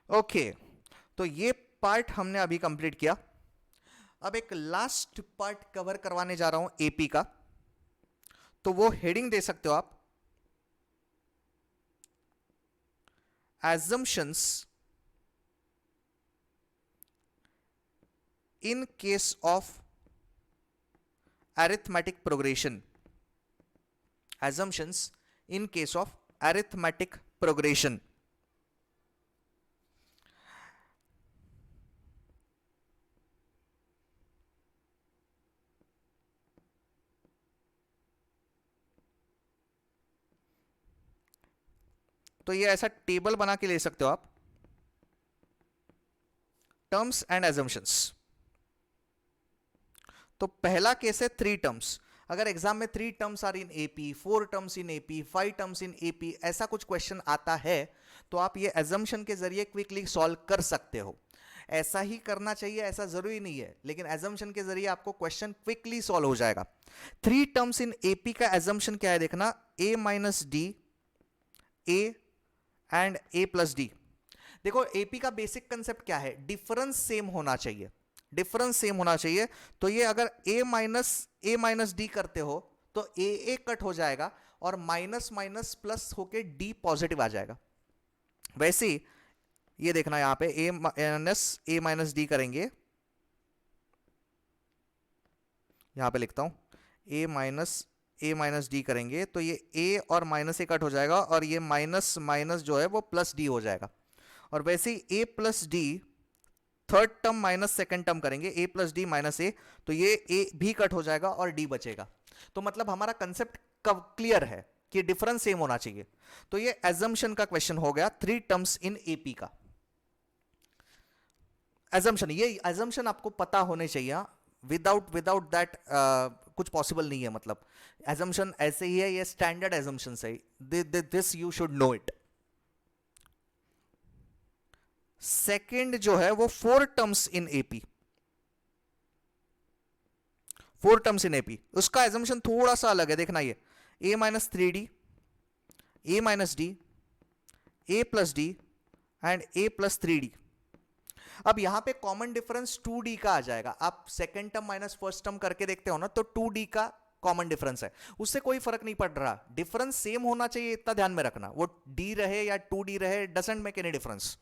ओके, तो ये पार्ट हमने अभी कंप्लीट किया। अब एक लास्ट पार्ट कवर करवाने जा रहा हूं एपी का, तो वो हेडिंग दे सकते हो आप, assumptions in case of arithmetic progression, assumptions in case of arithmetic progression। तो ये ऐसा टेबल बना के ले सकते हो आप, टर्म्स एंड एजम्पशंस। तो पहला केस है 3 टर्म्स, अगर एग्जाम में 3 terms are in AP, 4 terms in AP, 5 terms in AP, ऐसा कुछ क्वेश्चन आता है तो आप ये एजम्पशन के जरिए क्विकली सॉल्व कर सकते हो। ऐसा ही करना चाहिए ऐसा जरूरी नहीं है, लेकिन एजम्पशन के जरिए आपको क्वेश्चन क्विकली सॉल्व हो जाएगा। 3 टर्म्स इन एपी का एजम्पशन क्या है देखना, a minus D, A and a plus D. देखो एपी का बेसिक कंसेप्ट क्या है, डिफरेंस सेम होना चाहिए, डिफरेंस सेम होना चाहिए। तो ये अगर a माइनस डी करते हो तो a कट हो जाएगा और माइनस माइनस प्लस होके d पॉजिटिव आ जाएगा। वैसे ही ये देखना यहां पे a माइनस डी करेंगे, यहां पे लिखता हूं a माइनस डी करेंगे तो ये a और माइनस ए कट हो जाएगा और ये माइनस माइनस जो है वो प्लस डी हो जाएगा। और वैसे ही a plus D third term minus second term करेंगे, a प्लस डी माइनस ए, तो ये a भी कट हो जाएगा और d बचेगा। तो मतलब हमारा कंसेप्ट क्लियर है कि डिफरेंस सेम होना चाहिए। तो ये एजम्पशन का क्वेश्चन हो गया 3 टर्म्स इन एपी का। एजम्पशन, ये एजम्पशन आपको पता होने चाहिए, विदाउट दैट कुछ पॉसिबल नहीं है। मतलब एजम्पशन ऐसे ही है, ये स्टैंडर्ड एजम्पशन है, this you should know it. Second जो है वो 4 terms in AP, 4 terms in AP, उसका एजम्पशन थोड़ा सा अलग है, देखना ये a minus 3d, a minus d, a plus d and a plus 3d। अब यहां पे कॉमन डिफरेंस 2d का आ जाएगा। आप second term minus first term करके देखते हो ना, तो 2d का कॉमन डिफरेंस है, उससे कोई फर्क नहीं पड़ रहा, डिफरेंस सेम होना चाहिए, इतना ध्यान में रखना, वो d रहे या 2d रहे, डजंट मेक एनी डिफरेंस।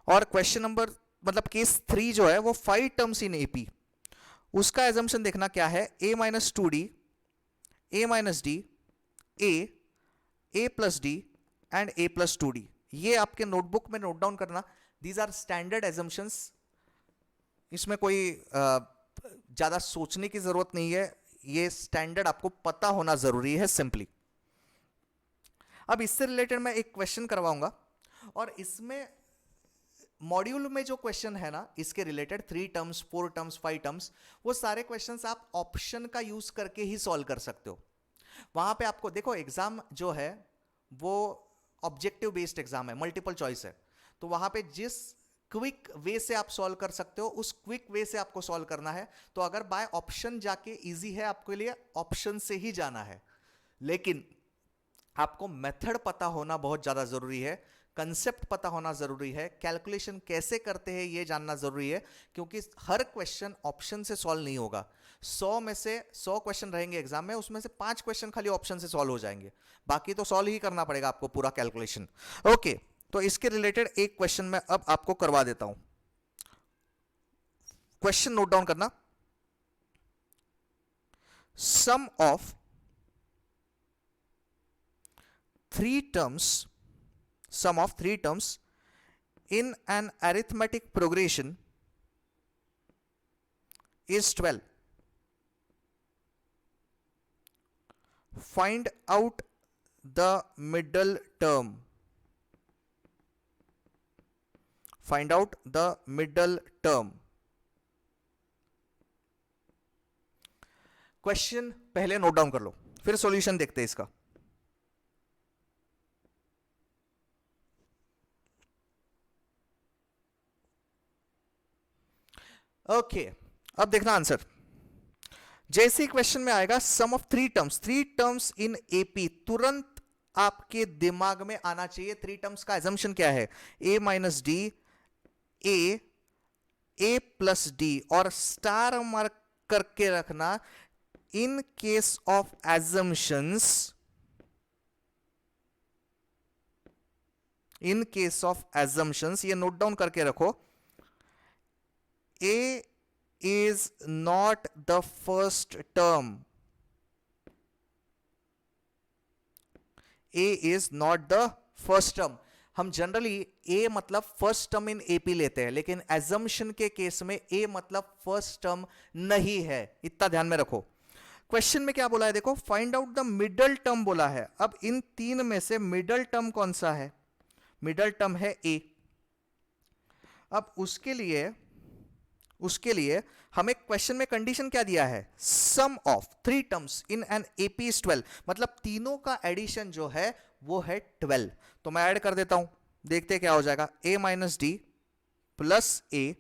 और क्वेश्चन नंबर मतलब केस 3 जो है वो 5 टर्म्स इन एपी, उसका एजम्पशन देखना क्या है, a minus 2d, a minus d, a plus d and a plus 2d। ये आपके नोटबुक में नोट डाउन करना, दीज आर स्टैंडर्ड एजम्पशंस, इसमें कोई ज्यादा सोचने की जरूरत नहीं है, ये स्टैंडर्ड आपको पता होना जरूरी है सिंपली। अब इससे रिलेटेड मैं एक क्वेश्चन करवाऊंगा, और इसमें मॉड्यूल में जो क्वेश्चन है ना इसके रिलेटेड 3 टर्म्स 4 टर्म्स 5 टर्म्स, वो सारे क्वेश्चंस आप ऑप्शन का यूज करके ही सॉल्व कर सकते हो। वहां पे आपको देखो एग्जाम जो है वो ऑब्जेक्टिव बेस्ड एग्जाम है, मल्टीपल चॉइस है, तो वहां पे जिस क्विक वे से आप सॉल्व कर सकते हो उस क्विक वे से आपको सॉल्व करना है। तो अगर बाय ऑप्शन जाके इजी है आपके लिए, ऑप्शन से ही जाना है, लेकिन आपको मेथड पता होना बहुत ज्यादा जरूरी है, कंसेप्ट पता होना जरूरी है, कैलकुलेशन कैसे करते हैं ये जानना जरूरी है, क्योंकि हर क्वेश्चन ऑप्शन से सॉल्व नहीं होगा। 100 में से 100 क्वेश्चन रहेंगे एग्जाम में, उसमें से 5 क्वेश्चन खाली ऑप्शन से सॉल्व हो जाएंगे, बाकी तो सॉल्व ही करना पड़ेगा आपको पूरा कैलकुलेशन। ओके, तो इसके रिलेटेड एक क्वेश्चन मैं अब आपको करवा देता हूं, क्वेश्चन नोट डाउन करना। सम of 3 terms, sum of 3 terms in an arithmetic progression is 12. Find out the middle term. Find out the middle term. Question पहले नोट डाउन कर लो, फिर सॉल्यूशन देखते हैं इसका। ओके, अब देखना आंसर। जैसे क्वेश्चन में आएगा sum of 3 terms, 3 terms in AP, तुरंत आपके दिमाग में आना चाहिए 3 टर्म्स का एजम्पशन क्या है, a minus D, a plus D, और स्टार मार्क करके रखना in case of assumptions, in case of assumptions, ये नोट डाउन करके रखो, A is not the first term. A is not the first term. हम generally A मतलब first term in AP लेते हैं, लेकिन एजम्पशन के केस में A मतलब फर्स्ट टर्म नहीं है, इतना ध्यान में रखो। क्वेश्चन में क्या बोला है देखो, find out the middle term बोला है। अब इन 3 में से मिडल टर्म कौन सा है, मिडल टर्म है A। अब उसके लिए हमें क्वेश्चन में कंडीशन क्या दिया है, sum of 3 terms in an AP is 12, मतलब तीनों का एडिशन जो है वो है 12। तो मैं ऐड कर देता हूं, देखते क्या हो जाएगा, a minus d plus a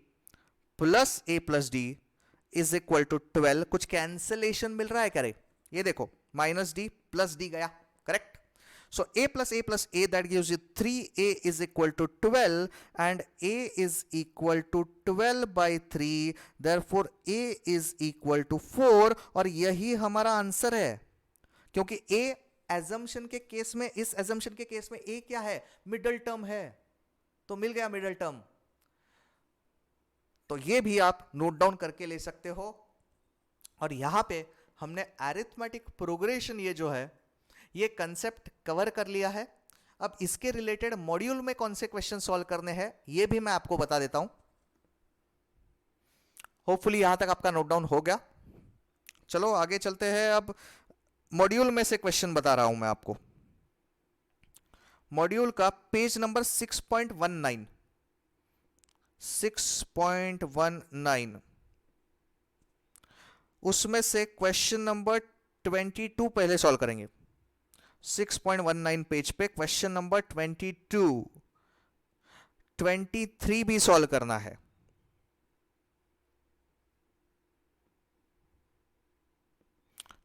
plus d is equal to 12। कुछ कैंसलेशन मिल रहा है क्या रे, ये देखो माइनस डी प्लस डी गया, correct. So a plus a that gives you 3a is equal to 12 and a is equal to 12 by 3, therefore a is equal to 4, और यही हमारा आंसर है, क्योंकि a assumption के केस में, इस assumption के केस में a क्या है, मिडल टर्म है, तो मिल गया मिडल टर्म। तो ये भी आप नोट डाउन करके ले सकते हो। और यहां पे हमने अरिथमेटिक प्रोग्रेशन ये जो है ये कंसेप्ट कवर कर लिया है। अब इसके रिलेटेड मॉड्यूल में कौन से क्वेश्चन सॉल्व करने हैं ये भी मैं आपको बता देता हूं। होपफुली यहां तक आपका नोट डाउन हो गया। चलो आगे चलते हैं। अब मॉड्यूल में से क्वेश्चन बता रहा हूं मैं आपको। मॉड्यूल का पेज नंबर 6.19 उसमें से क्वेश्चन नंबर 22 पहले सॉल्व करेंगे। 6.19 पेज पे क्वेश्चन नंबर 22, 23 भी सॉल्व करना है।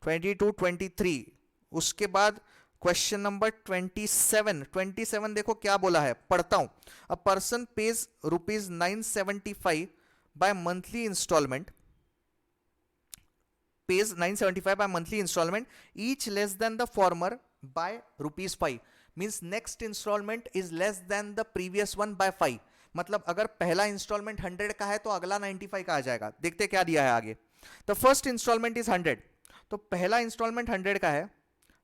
22 23, उसके बाद क्वेश्चन नंबर 27 देखो क्या बोला है, पढ़ता हूं। A person pays ₹975 by monthly installment, pays 975 by monthly installment, each less than the former by ₹5, means next installment is less than the previous one by 5। मतलब अगर पहला इंस्टॉलमेंट 100 का है तो अगला 95 का आ जाएगा। देखते क्या दिया है आगे। द फर्स्ट इंस्टॉलमेंट इज 100, तो पहला इंस्टॉलमेंट 100 का है,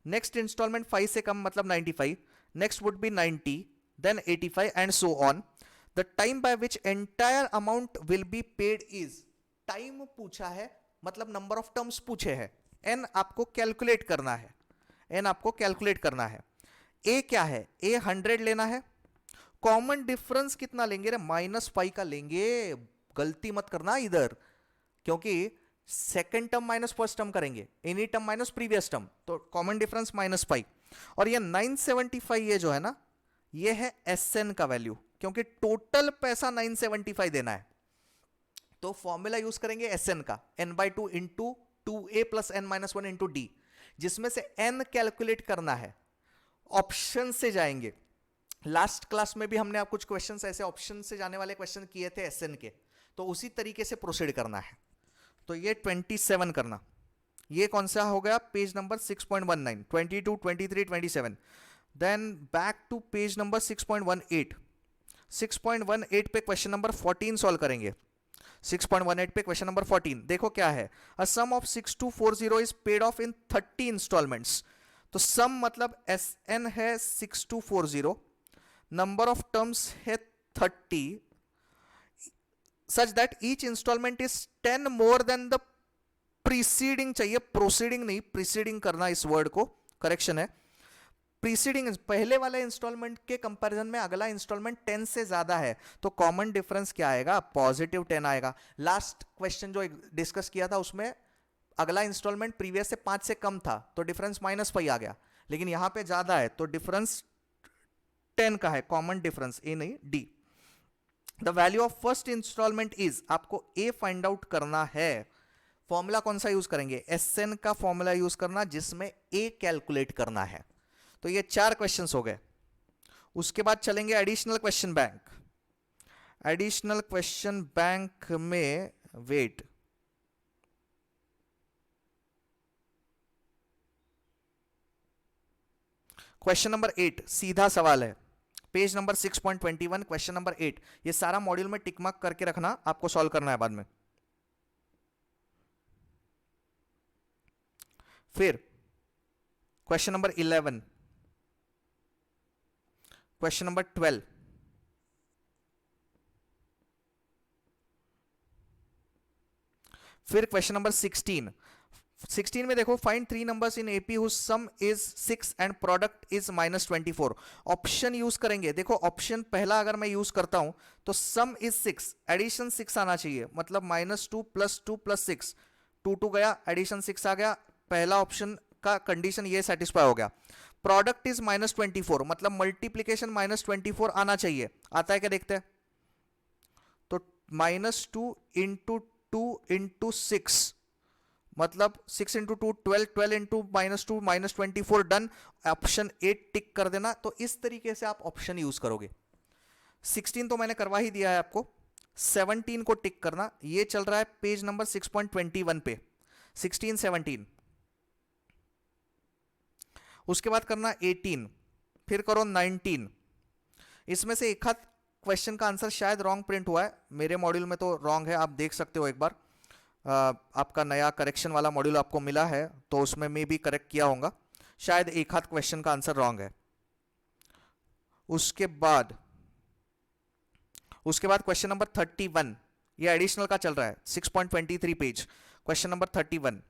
नेक्स्ट इंस्टॉलमेंट 5 से कम मतलब 95, next would be 90, then 85 and so on. The time by which entire amount will be paid is, time पूछा है मतलब नंबर ऑफ टर्म्स पूछे हैं, एन आपको कैलकुलेट करना है, एन आपको कैलकुलेट करना है। ए क्या है, ए 100 लेना है, कॉमन डिफरेंस कितना लेंगे रे, -5 का लेंगे, गलती मत करना इधर, क्योंकि second term minus first term करेंगे, any term minus previous term, तो कॉमन डिफरेंस -5। और ये 975 ये जो है ना, ये है एसएन का वैल्यू, क्योंकि टोटल पैसा 975 देना है, तो फॉर्मूला यूज करेंगे एसएन का, n/2 into 2a plus n-1 into D, जिसमें से n कैलकुलेट करना है। ऑप्शन से जाएंगे, लास्ट क्लास में भी हमने आप कुछ क्वेश्चंस ऐसे ऑप्शन से जाने वाले क्वेश्चन किए थे एसएन के, तो उसी तरीके से प्रोसीड करना है। तो ये 27 करना, ये कौन सा हो गया, page number 6.19, 22 23 27। Then back to page number 6.18, 6.18 पे क्वेश्चन नंबर 14 सॉल्व करेंगे। 6.18 पे क्वेश्चन नंबर 14 देखो क्या है, uh sum of 6240 is paid off in 30 instalments. तो सम मतलब एस एन है 6240, नंबर ऑफ टर्म्स है 30, such that each installment is 10 more than the preceding, चाहिए प्रोसीडिंग नहीं, प्रीसीडिंग करना, इस वर्ड को करेक्शन है, प्रीसीडिंग, पहले वाले इंस्टॉलमेंट के कंपैरिजन में अगला इंस्टॉलमेंट 10 से ज्यादा है, तो कॉमन डिफरेंस क्या आएगा, +10 आएगा। लास्ट क्वेश्चन जो डिस्कस किया था उसमें अगला इंस्टॉलमेंट प्रीवियस से 5 से कम था, तो डिफरेंस -5 आ गया, लेकिन यहां पे ज्यादा है तो डिफरेंस 10 का है, कॉमन डिफरेंस, ए नहीं d. The value of first installment is, आपको ए फाइंड आउट करना है। फॉर्मूला कौन सा यूज करेंगे, एसएन का फॉर्मूला यूज करना, जिसमें ए कैलकुलेट करना है। तो ये 4 क्वेश्चंस हो गए। उसके बाद चलेंगे additional question bank. Additional question bank में वेट, क्वेश्चन नंबर 8 सीधा सवाल है, पेज नंबर 6.21, क्वेश्चन नंबर 8। ये सारा मॉड्यूल में टिक मार्क करके रखना, आपको सॉल्व करना है बाद में। फिर क्वेश्चन नंबर 11, क्वेश्चन नंबर 12, फिर क्वेश्चन नंबर 16 में देखो, find 3 numbers in AP whose sum is 6 and product is -24। Option use करेंगे, देखो ऑप्शन पहला अगर मैं यूज करता हूं तो सम इज 6, एडिशन 6 आना चाहिए, मतलब -2 + 2 + 6, 2 गया, एडिशन 6 आ गया, पहला ऑप्शन का कंडीशन ये सेटिस्फाई हो गया। प्रोडक्ट इज -24, मतलब मल्टीप्लीकेशन -24 आना चाहिए, आता है क्या देखते हैं। तो -2 इंटू 2 इंटू 6, मतलब 6 इंटू 2 12, 12 इंटू -2 -24, डन। ऑप्शन 8 टिक कर देना। तो इस तरीके से आप ऑप्शन यूज करोगे। 16 तो मैंने करवा ही दिया है आपको, 17 को टिक करना, ये चल रहा है पेज नंबर 6.21 पे, 16 17। उसके बाद करना 18, फिर करो 19। इसमें से एक हाथ क्वेश्चन का आंसर शायद रॉन्ग प्रिंट हुआ है, मेरे मॉड्यूल में तो रॉन्ग है, आप देख सकते हो एक बार। आपका नया करेक्शन वाला मॉड्यूल आपको मिला है तो उसमें मैं भी करेक्ट किया होगा, शायद एक हाथ क्वेश्चन का आंसर रॉन्ग है। उसके बाद क्वेश्चन नंबर 31, ये एडिशनल का चल रहा है, 6.23 पेज, क्वेश्चन नंबर 31।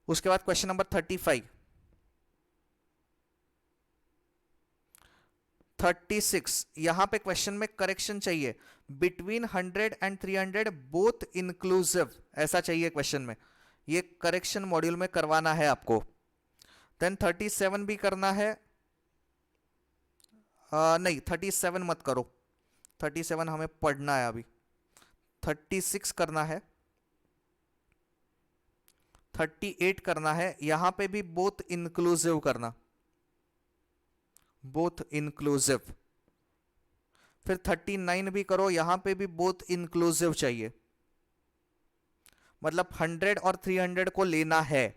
उसके बाद क्वेश्चन नंबर 35, 36। यहां पे क्वेश्चन में करेक्शन चाहिए, बिटवीन 100 एंड 300 बोथ इंक्लूसिव, ऐसा चाहिए क्वेश्चन में, ये करेक्शन मॉड्यूल में करवाना है आपको। देन 37 भी करना है, नहीं 37 मत करो, 37 हमें पढ़ना है अभी, 36 करना है, 38 करना है, यहां पे भी बोथ इंक्लूसिव करना, बोथ इंक्लूसिव। फिर 39 भी करो, यहां पे भी बोथ इंक्लूसिव चाहिए, मतलब 100 और 300 को लेना है।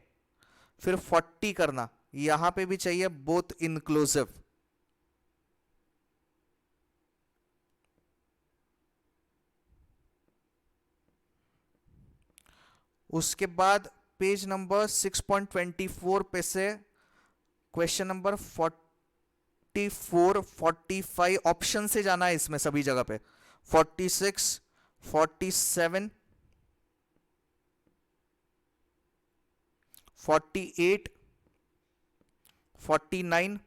फिर 40 करना, यहां पे भी चाहिए बोथ इंक्लूसिव। उसके बाद पेज नंबर 6.24 पे से क्वेश्चन नंबर 44, 45 ऑप्शन से जाना है इसमें सभी जगह पे। 46, 47, 48, 49,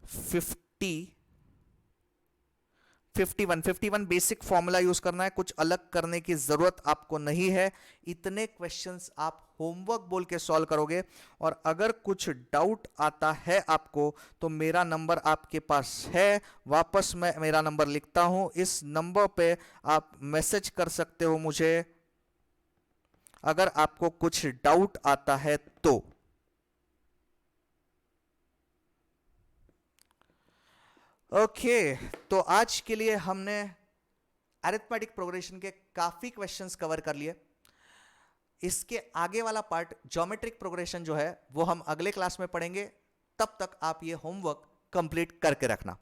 50, 51 बेसिक फॉर्मूला यूज करना है, कुछ अलग करने की जरूरत आपको नहीं है। इतने क्वेश्चंस आप होमवर्क बोल के सॉल्व करोगे, और अगर कुछ डाउट आता है आपको तो मेरा नंबर आपके पास है, वापस मैं मेरा नंबर लिखता हूं, इस नंबर पे आप मैसेज कर सकते हो मुझे अगर आपको कुछ डाउट आता है तो। ओके, तो आज के लिए हमने अरिथमेटिक प्रोग्रेशन के काफी क्वेश्चंस कवर कर लिए। इसके आगे वाला पार्ट ज्योमेट्रिक प्रोग्रेशन जो है वो हम अगले क्लास में पढ़ेंगे। तब तक आप ये होमवर्क कंप्लीट करके रखना।